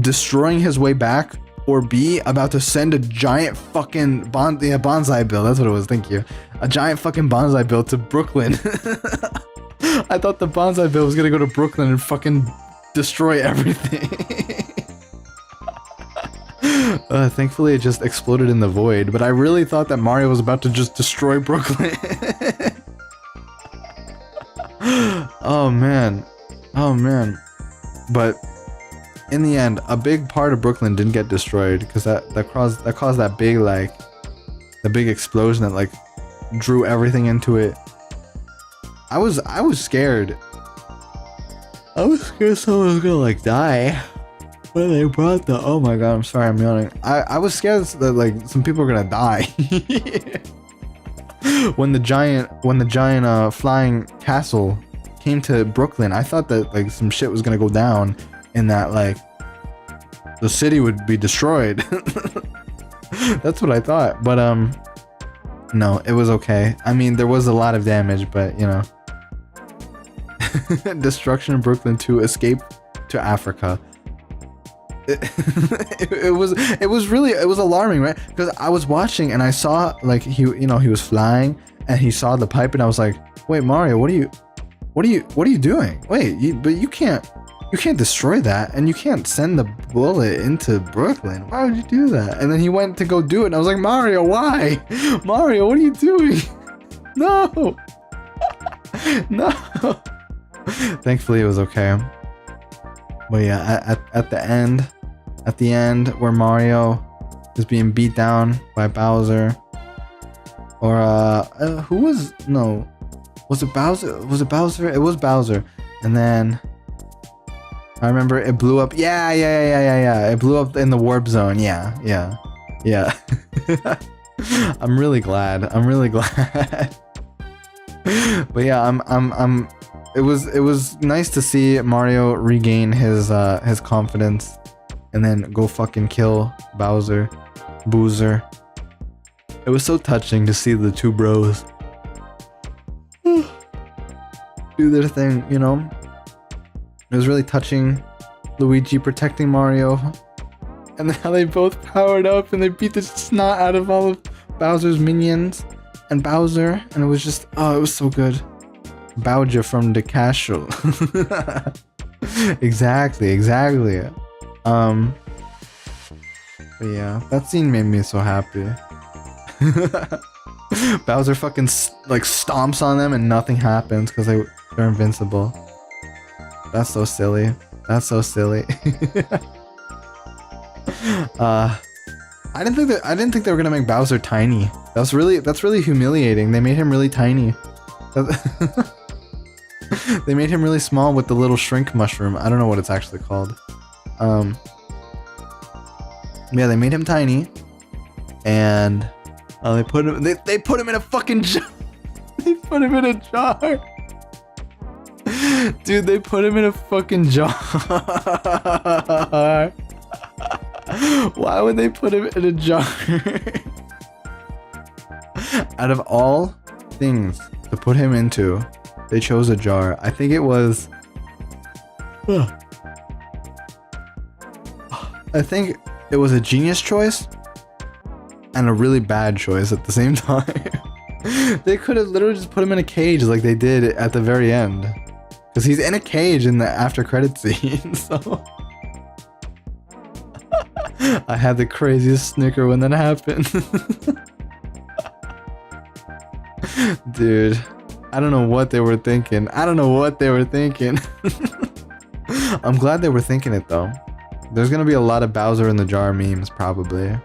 destroying his way back, or B, about to send a giant fucking bonsai bill. That's what it was. Thank you. A giant fucking bonsai bill to Brooklyn. I thought the bonsai bill was gonna go to Brooklyn and fucking destroy everything. Thankfully, it just exploded in the void. But I really thought that Mario was about to just destroy Brooklyn. Oh man. Oh man. But in the end, a big part of Brooklyn didn't get destroyed because that caused that big, like, the big explosion that like drew everything into it. I was scared. I was scared someone was gonna like die when they brought the. Oh my god! I'm sorry, I'm yawning. I was scared that like some people were gonna die when the giant flying castle came to Brooklyn. I thought that like some shit was gonna go down, and that like the city would be destroyed. That's what I thought, but no, it was okay. I mean, there was a lot of damage, but you know. Destruction in Brooklyn to escape to Africa. It was alarming, right? Because I was watching and I saw like he was flying and he saw the pipe and I was like, wait, Mario, what are you doing? Wait, but you can't destroy that, and you can't send the bullet into Brooklyn. Why would you do that? And then he went to go do it and I was like, Mario, why? Mario, what are you doing? No. No. Thankfully it was okay. But yeah, at the end where Mario is being beat down by Bowser, or was it Bowser? It was Bowser. And then I remember it blew up. Yeah. It blew up in the warp zone. Yeah. I'm really glad. But yeah, it was nice to see Mario regain his confidence and then go fucking kill Boozer. It was so touching to see the two bros do their thing, you know? It was really touching. Luigi protecting Mario, and then how they both powered up and they beat the snot out of all of Bowser's minions and Bowser, and it was just, oh, it was so good. Bowser from the castle. Exactly. But yeah, that scene made me so happy. Bowser fucking like stomps on them and nothing happens because they're invincible. That's so silly. I didn't think they were gonna make Bowser tiny. That's really humiliating. They made him really tiny. They made him really small with the little shrink mushroom. I don't know what it's actually called. Yeah, they made him tiny, and they put him in a fucking jar. They put him in a jar. Dude, they put him in a fucking jar. Why would they put him in a jar? Out of all things to put him into, they chose a jar. I think it was... I think it was a genius choice and a really bad choice at the same time. They could have literally just put him in a cage like they did at the very end. Because he's in a cage in the after credit scene, so... I had the craziest snicker when that happened. Dude, I don't know what they were thinking. I'm glad they were thinking it though. There's gonna be a lot of Bowser in the jar memes probably.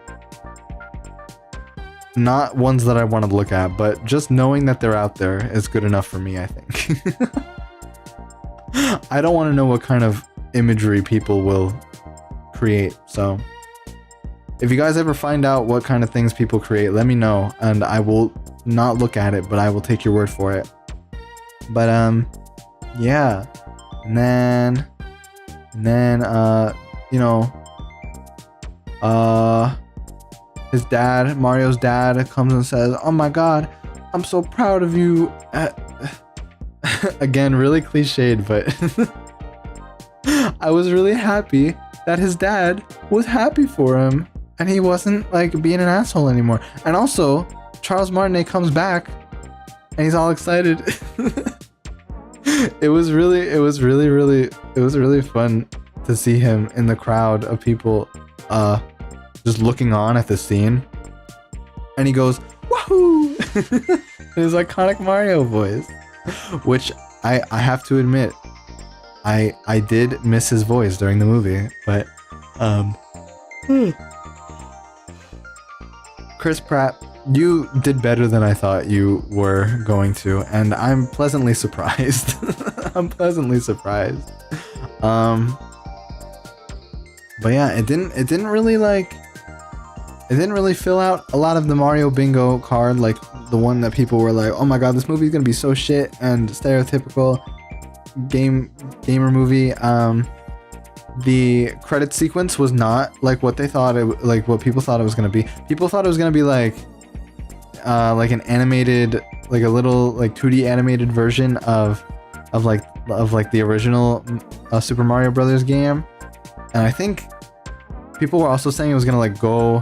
not ones that I want to look at, but just knowing that they're out there is good enough for me, I think. I don't want to know what kind of imagery people will create, so if you guys ever find out what kind of things people create, let me know, and I will not look at it, but I will take your word for it. But yeah, and then you know, his dad, Mario's dad, comes and says, "Oh my God, I'm so proud of you." Again, really cliched, but I was really happy that his dad was happy for him and he wasn't like being an asshole anymore. And also, Charles Martinet comes back and he's all excited. It was really fun to see him in the crowd of people just looking on at the scene, and he goes wahoo. His iconic Mario voice, which I have to admit, I did miss his voice during the movie, but Chris Pratt, you did better than I thought you were going to, and I'm pleasantly surprised. I'm pleasantly surprised. But yeah, it didn't really fill out a lot of the Mario bingo card, like the one that people were like, "Oh my God, this movie's gonna be so shit and stereotypical gamer movie." The credit sequence was not like what they thought like what people thought it was gonna be. People thought it was gonna be like an animated, like a little like 2D animated version of the original Super Mario Brothers game. And I think people were also saying it was gonna like go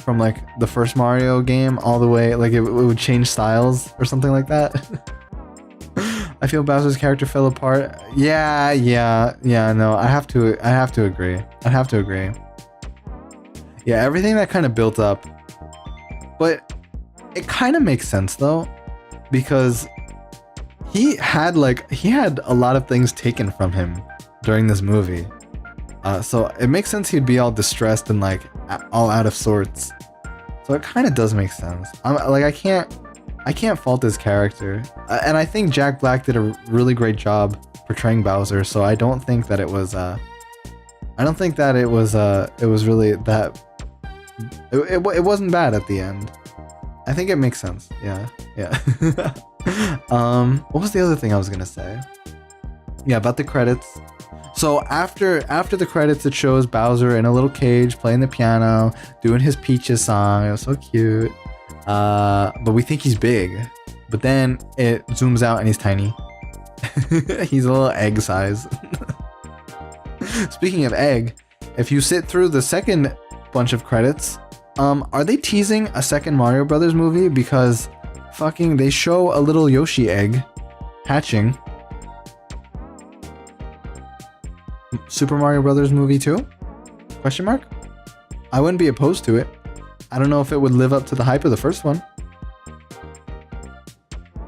from like the first Mario game all the way, like it would change styles or something like that. I feel Bowser's character fell apart. Yeah, no, I have to agree. Yeah, everything that kind of built up. But it kind of makes sense though, because he had a lot of things taken from him during this movie. So it makes sense he'd be all distressed and like all out of sorts. So it kind of does make sense. I can't fault his character, and I think Jack Black did a really great job portraying Bowser. So I don't think that it was really that. It wasn't bad at the end. I think it makes sense. Yeah. What was the other thing I was gonna say? Yeah, about the credits. So after the credits, it shows Bowser in a little cage playing the piano, doing his Peaches song. It was so cute. But we think he's big. But then it zooms out and he's tiny. He's a little egg size. Speaking of egg, if you sit through the second bunch of credits, are they teasing a second Mario Brothers movie? Because fucking they show a little Yoshi egg hatching. Super Mario Brothers movie 2? Question mark? I wouldn't be opposed to it. I don't know if it would live up to the hype of the first one.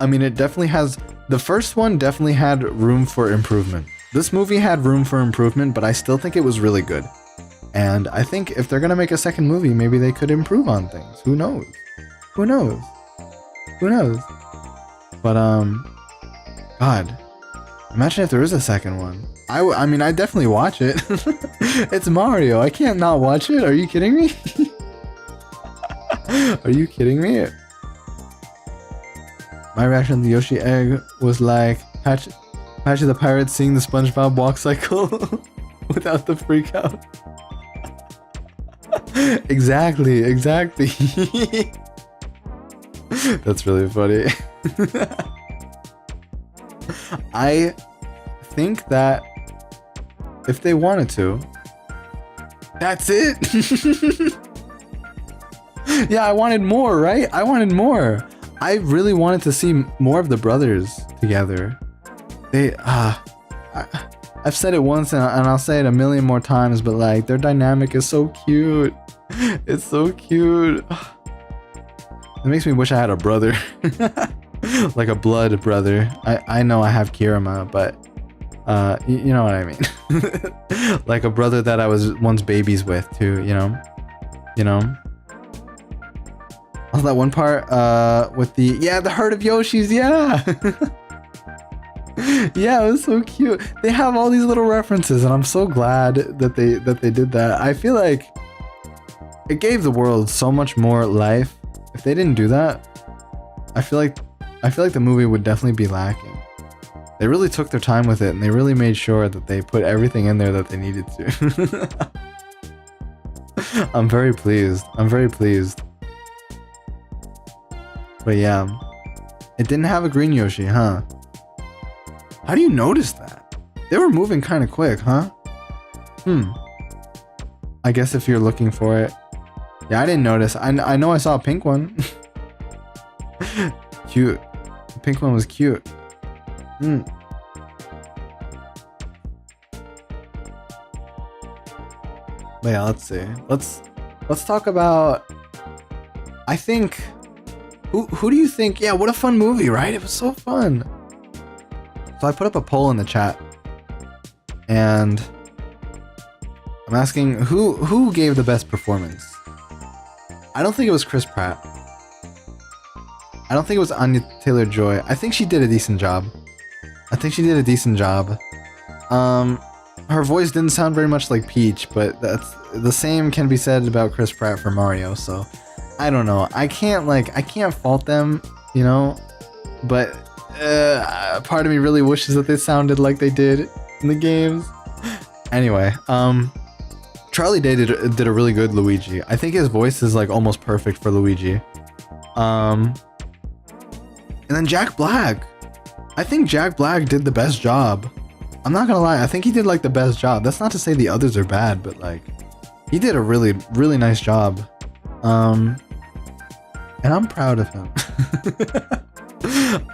I mean, it definitely has. The first one definitely had room for improvement. This movie had room for improvement, but I still think it was really good. And I think if they're gonna make a second movie, maybe they could improve on things. Who knows? But God, imagine if there is a second one. I mean, I'd definitely watch it. It's Mario. I can't not watch it. Are you kidding me? Are you kidding me? My reaction to the Yoshi egg was like Patch the Pirate seeing the SpongeBob walk cycle without the freak out. Exactly. That's really funny. I think that if they wanted to, that's it. Yeah, I wanted more, right? I wanted more. I really wanted to see more of the brothers together. I've said it once and I'll say it a million more times, but like their dynamic is so cute. It's so cute. It makes me wish I had a brother. Like a blood brother. I know I have Kirama, but you know what I mean. Like a brother that I was once babies with too, you know? Also that one part with the herd of Yoshis, yeah. Yeah, it was so cute. They have all these little references, and I'm so glad that they did that. I feel like it gave the world so much more life. If they didn't do that, I feel like the movie would definitely be lacking. They really took their time with it, and they really made sure that they put everything in there that they needed to. I'm very pleased. I'm very pleased. But yeah, it didn't have a green Yoshi, huh? How do you notice that? They were moving kind of quick, huh? I guess if you're looking for it. Yeah, I didn't notice. I know I saw a pink one. Cute. The pink one was cute. But yeah, let's see. Let's talk about, I think, who do you think? Yeah, what a fun movie, right? It was so fun. So I put up a poll in the chat, and I'm asking who gave the best performance. I don't think it was Chris Pratt. I don't think it was Anya Taylor-Joy. I think she did a decent job. Her voice didn't sound very much like Peach, but that's the same can be said about Chris Pratt for Mario. So I don't know. I can't fault them, you know. But part of me really wishes that they sounded like they did in the games. Anyway, Charlie Day did a really good Luigi. I think his voice is like almost perfect for Luigi. And then Jack Black. I think Jack Black did the best job. I'm not gonna lie, I think he did like the best job. That's not to say the others are bad, but like he did a really, really nice job. And I'm proud of him.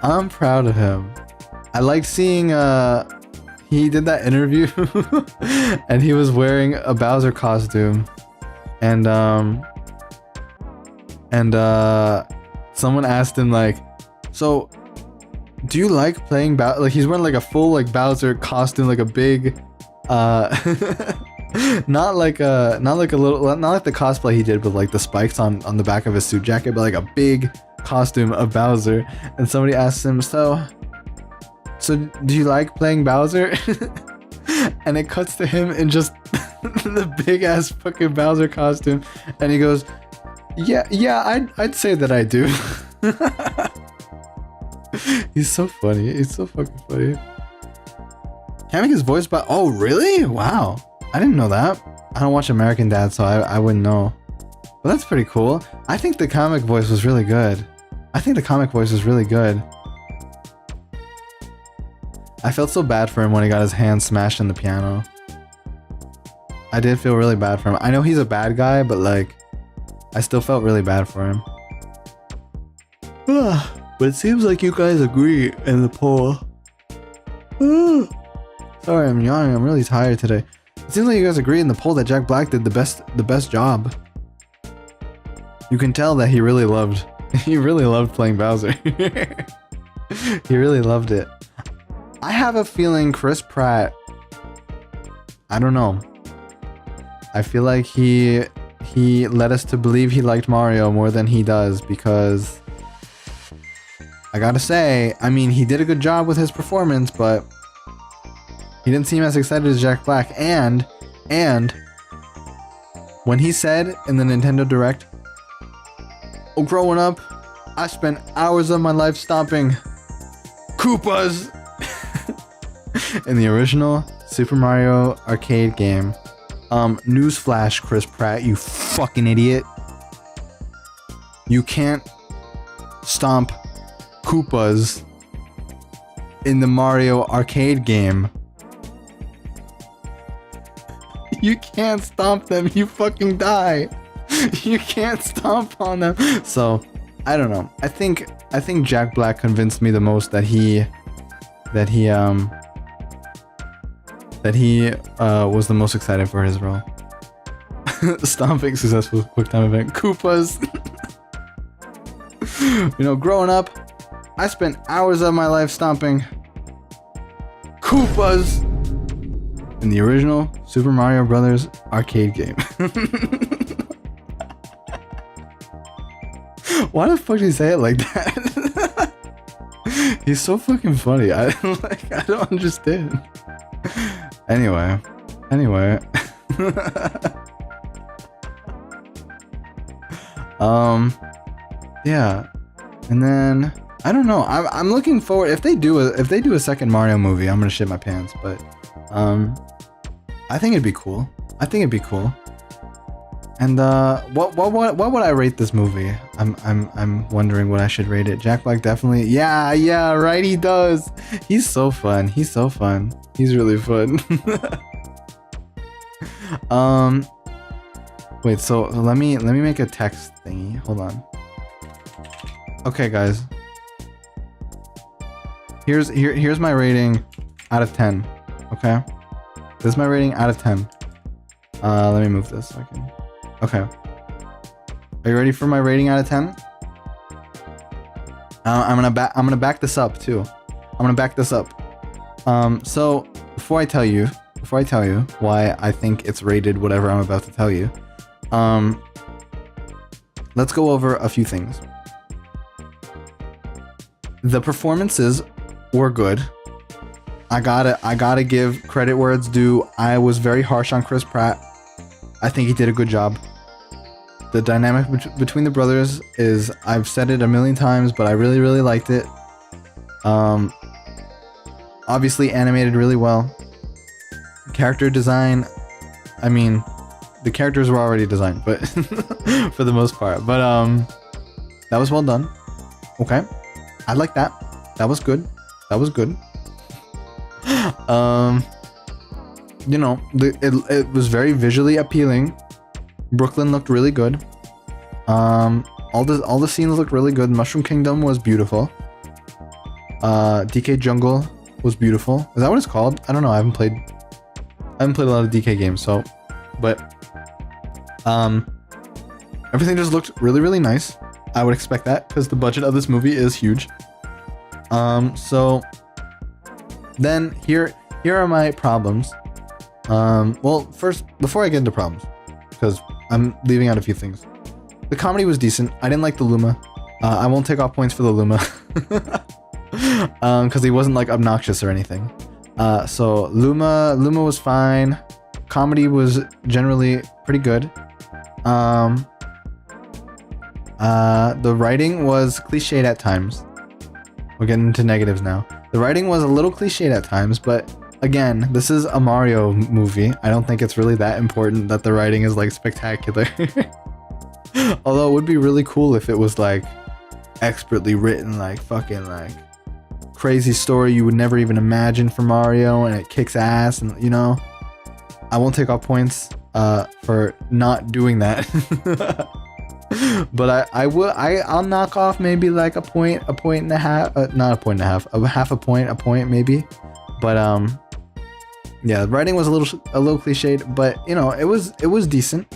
I'm proud of him. I like seeing he did that interview and he was wearing a Bowser costume, and someone asked him like, so do you like playing Bowser? Like he's wearing like a full like Bowser costume, like a big not like the cosplay he did with like the spikes on the back of his suit jacket, but like a big costume of Bowser. And somebody asked him, so do you like playing Bowser? And it cuts to him in just the big ass fucking Bowser costume, and he goes, yeah, I'd say that I do. He's so funny. He's so fucking funny. Can't make his voice, but oh really? Wow, I didn't know that. I don't watch American Dad, so I wouldn't know. But that's pretty cool. I think the comic voice was really good. I felt so bad for him when he got his hand smashed in the piano. I did feel really bad for him. I know he's a bad guy, but like, I still felt really bad for him. But it seems like you guys agree in the poll. Sorry, I'm yawning. I'm really tired today. It seems like you guys agree in the poll that Jack Black did the best job. You can tell that he really loved playing Bowser. He really loved it. I have a feeling Chris Pratt, I don't know. I feel like he led us to believe he liked Mario more than he does, because I gotta say, I mean, he did a good job with his performance, but he didn't seem as excited as Jack Black. And when he said in the Nintendo Direct, "Oh, growing up, I spent hours of my life stomping Koopas," in the original Super Mario arcade game. Newsflash, Chris Pratt, you fucking idiot. You can't stomp Koopas in the Mario arcade game. You can't stomp them, you fucking die. You can't stomp on them. So, I don't know. I think Jack Black convinced me the most that he was the most excited for his role. Stomping successful QuickTime event. Koopas. You know, growing up, I spent hours of my life stomping Koopas in the original Super Mario Brothers arcade game. Why the fuck did he say it like that? He's so fucking funny. I don't understand. Anyway. Yeah. And then I don't know. I'm looking forward if they do a second Mario movie, I'm gonna shit my pants, but I think it'd be cool. And what would I rate this movie? I'm wondering what I should rate it. Jack Black definitely. Yeah, right, he does. He's so fun. He's really fun. Wait, so let me make a text thingy. Hold on. Okay, guys. Here's my rating out of 10. Okay? This is my rating out of 10. Let me move this so I can. Okay. Are you ready for my rating out of 10? I'm gonna back this up too. So before I tell you why I think it's rated whatever I'm about to tell you, let's go over a few things. The performances were good. I gotta give credit where it's due. I was very harsh on Chris Pratt. I think he did a good job. The dynamic between the brothers is, I've said it a million times, but I really, really liked it. Obviously animated really well. Character design, I mean, the characters were already designed, but for the most part. But that was well done. Okay, I like that. That was good. You know, it was very visually appealing. Brooklyn looked really good. All the scenes looked really good. Mushroom Kingdom was beautiful. DK Jungle was beautiful. Is that what it's called? I don't know. I haven't played a lot of DK games, so, but everything just looked really, really nice. I would expect that because the budget of this movie is huge. So then here are my problems. Well, first, before I get into problems, because I'm leaving out a few things. The comedy was decent. I didn't like the Luma. I won't take off points for the Luma. Because he wasn't like obnoxious or anything. So Luma was fine. Comedy was generally pretty good. The writing was cliched at times. We're getting into negatives now. The writing was a little cliched at times, but again, this is a Mario movie. I don't think it's really that important that the writing is like spectacular. Although it would be really cool if it was like expertly written, like fucking like crazy story you would never even imagine for Mario, and it kicks ass, and you know, I won't take off points for not doing that. But I'll knock off maybe like a point and a half, not a point and a half, a point maybe. But yeah, the writing was a little cliched, but you know, it was decent.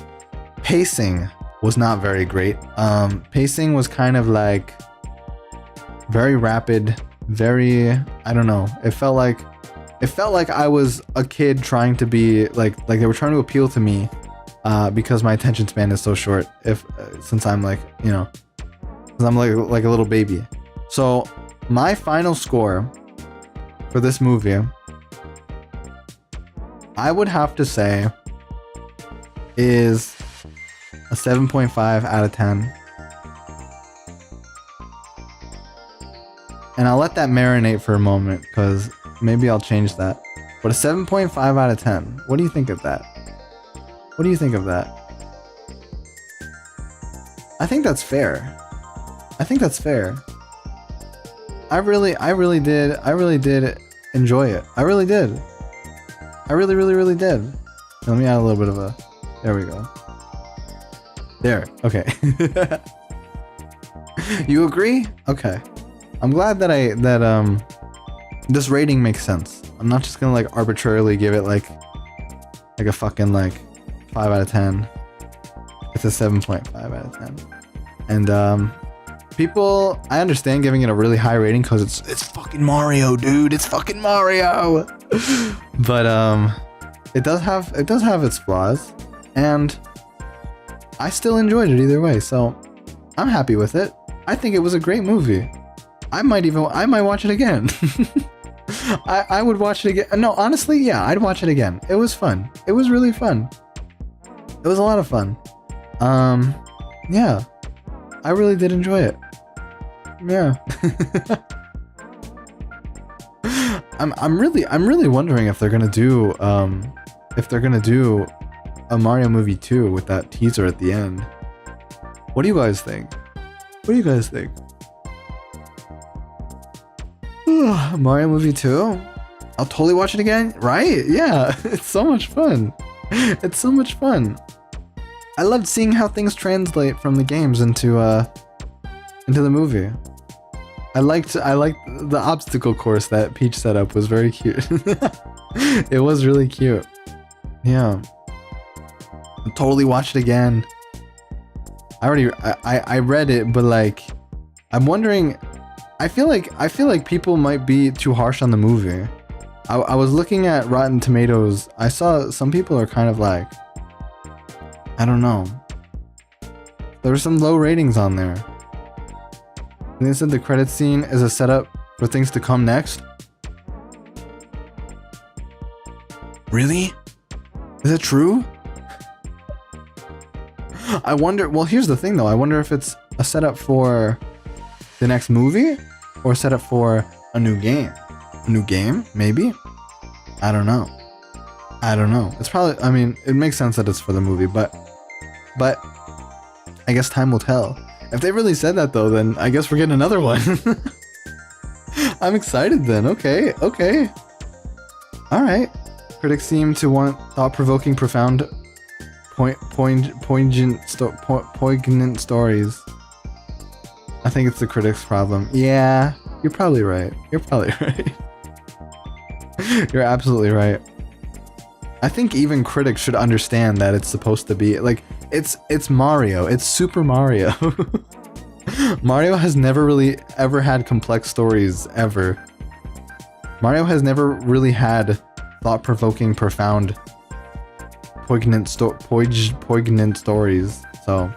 Pacing was not very great. Pacing was kind of like very rapid, very, I don't know. It felt like I was a kid trying to be like they were trying to appeal to me. Because my attention span is so short, since I'm like, you know, I'm like a little baby. So my final score for this movie, I would have to say, is a 7.5 out of 10. And I'll let that marinate for a moment, because maybe I'll change that. But a 7.5 out of 10. What do you think of that? What do you think of that? I think that's fair. I really did enjoy it. I really did. I really did. Let me add a little bit of a, there we go. There, okay. You agree? Okay. I'm glad that this rating makes sense. I'm not just gonna like arbitrarily give it like a fucking like 5 out of 10. It's a 7.5 out of 10. And people, I understand giving it a really high rating because it's fucking Mario, dude. It's fucking Mario. But it does have its flaws, and I still enjoyed it either way. So I'm happy with it. I think it was a great movie. I might watch it again. I would watch it again. No, honestly, yeah, I'd watch it again. It was fun. It was really fun. It was a lot of fun. Yeah, I really did enjoy it. Yeah. I'm really wondering if they're gonna do a Mario movie 2 with that teaser at the end. What do you guys think? What do you guys think? Mario movie 2? I'll totally watch it again, right? Yeah, it's so much fun. It's so much fun. I loved seeing how things translate from the games into the movie. I liked the obstacle course that Peach set up was very cute. It was really cute. Yeah. I'll totally watch it again. I read it, but like I'm wondering, I feel like people might be too harsh on the movie. I was looking at Rotten Tomatoes. I saw some people are kind of like, I don't know. There were some low ratings on there. And they said the credit scene is a setup for things to come next. Really? Is it true? I wonder, well, here's the thing though. I wonder if it's a setup for the next movie or a setup for a new game. A new game, maybe? I don't know. I don't know. It's probably, I mean, it makes sense that it's for the movie, but I guess time will tell. If they really said that though, then I guess we're getting another one. I'm excited then. Okay. All right. Critics seem to want thought-provoking, profound, poignant stories. I think it's the critics' problem. Yeah, you're probably right. You're absolutely right. I think even critics should understand that it's supposed to be like it's Mario. It's Super Mario. Mario has never really ever had complex stories ever. Mario has never really had thought-provoking, profound, poignant stories. So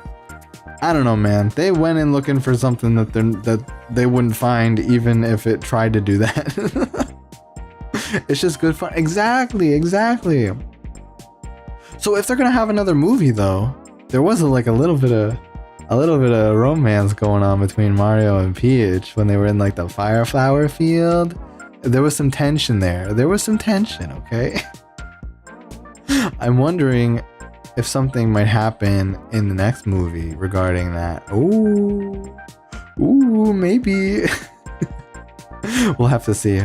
I don't know, man. They went in looking for something that they wouldn't find even if it tried to do that. It's just good fun. Exactly. So if they're gonna have another movie though, there was like a little bit of romance going on between Mario and Peach when they were in like the fire flower field. There was some tension there. Okay? I'm wondering if something might happen in the next movie regarding that. Ooh, maybe. We'll have to see.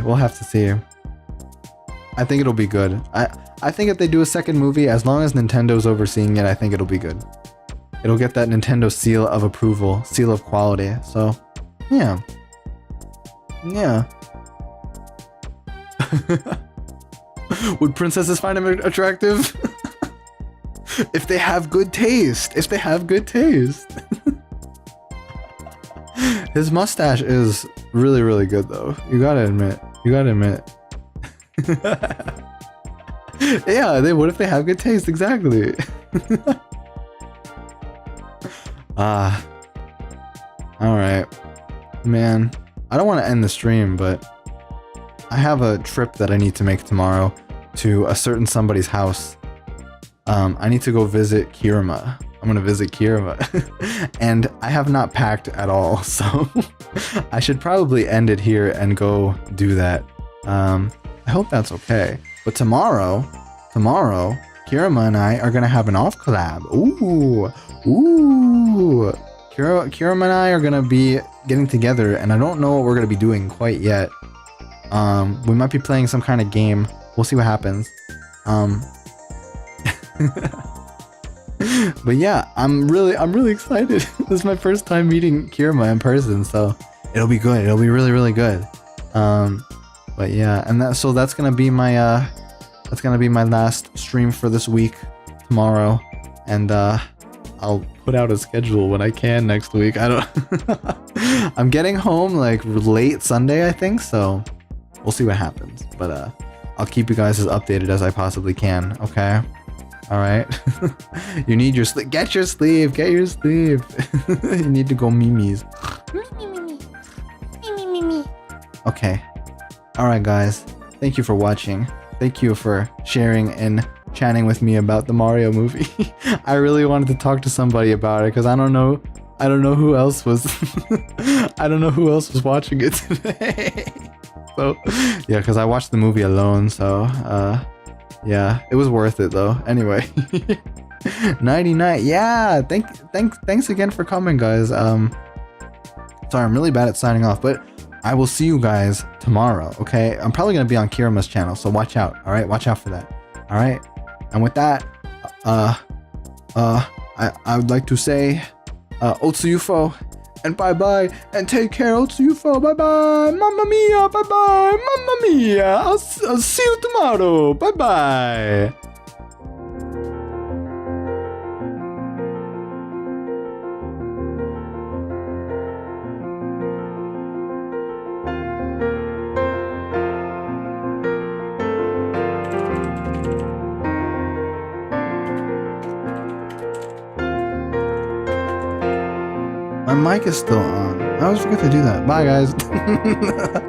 I think it'll be good. I think if they do a second movie, as long as Nintendo's overseeing it, I think it'll be good. It'll get that Nintendo seal of approval, seal of quality. So, yeah. Would princesses find him attractive? If they have good taste. His mustache is really, really good though. You gotta admit. Yeah, what if they have good taste? Exactly. Alright. Man, I don't want to end the stream, but I have a trip that I need to make tomorrow to a certain somebody's house. I need to go visit Kirima. I'm gonna visit Kirima. And I have not packed at all, so I should probably end it here and go do that. I hope that's okay. But tomorrow, Kirima and I are gonna have an off collab. Ooh. Kirima and I are gonna be getting together, and I don't know what we're gonna be doing quite yet. We might be playing some kind of game. We'll see what happens. But yeah, I'm really excited. This is my first time meeting Kirima in person, so it'll be good. It'll be really, really good. But yeah, and that's gonna be my last stream for this week tomorrow, and I'll put out a schedule when I can next week. I'm getting home like late Sunday, I think, so we'll see what happens. But I'll keep you guys as updated as I possibly can. Okay. All right. You need your sleep. Get your sleep. You need to go memes. Okay. Alright guys, thank you for watching. Thank you for sharing and chatting with me about the Mario movie. I really wanted to talk to somebody about it because I don't know who else was I don't know who else was watching it today. So yeah, because I watched the movie alone, so yeah, it was worth it though. Anyway. 99. Yeah, thanks again for coming, guys. Sorry, I'm really bad at signing off, but I will see you guys tomorrow, okay? I'm probably gonna be on Kirama's channel, so watch out, all right? Watch out for that, all right? And with that, I would like to say, Otsu Yufou, and bye-bye, and take care, Otsu Yufou, bye-bye, mamma mia, bye-bye, mamma mia, I'll see you tomorrow, bye-bye. My mic is still on. I always forget to do that. Bye, guys.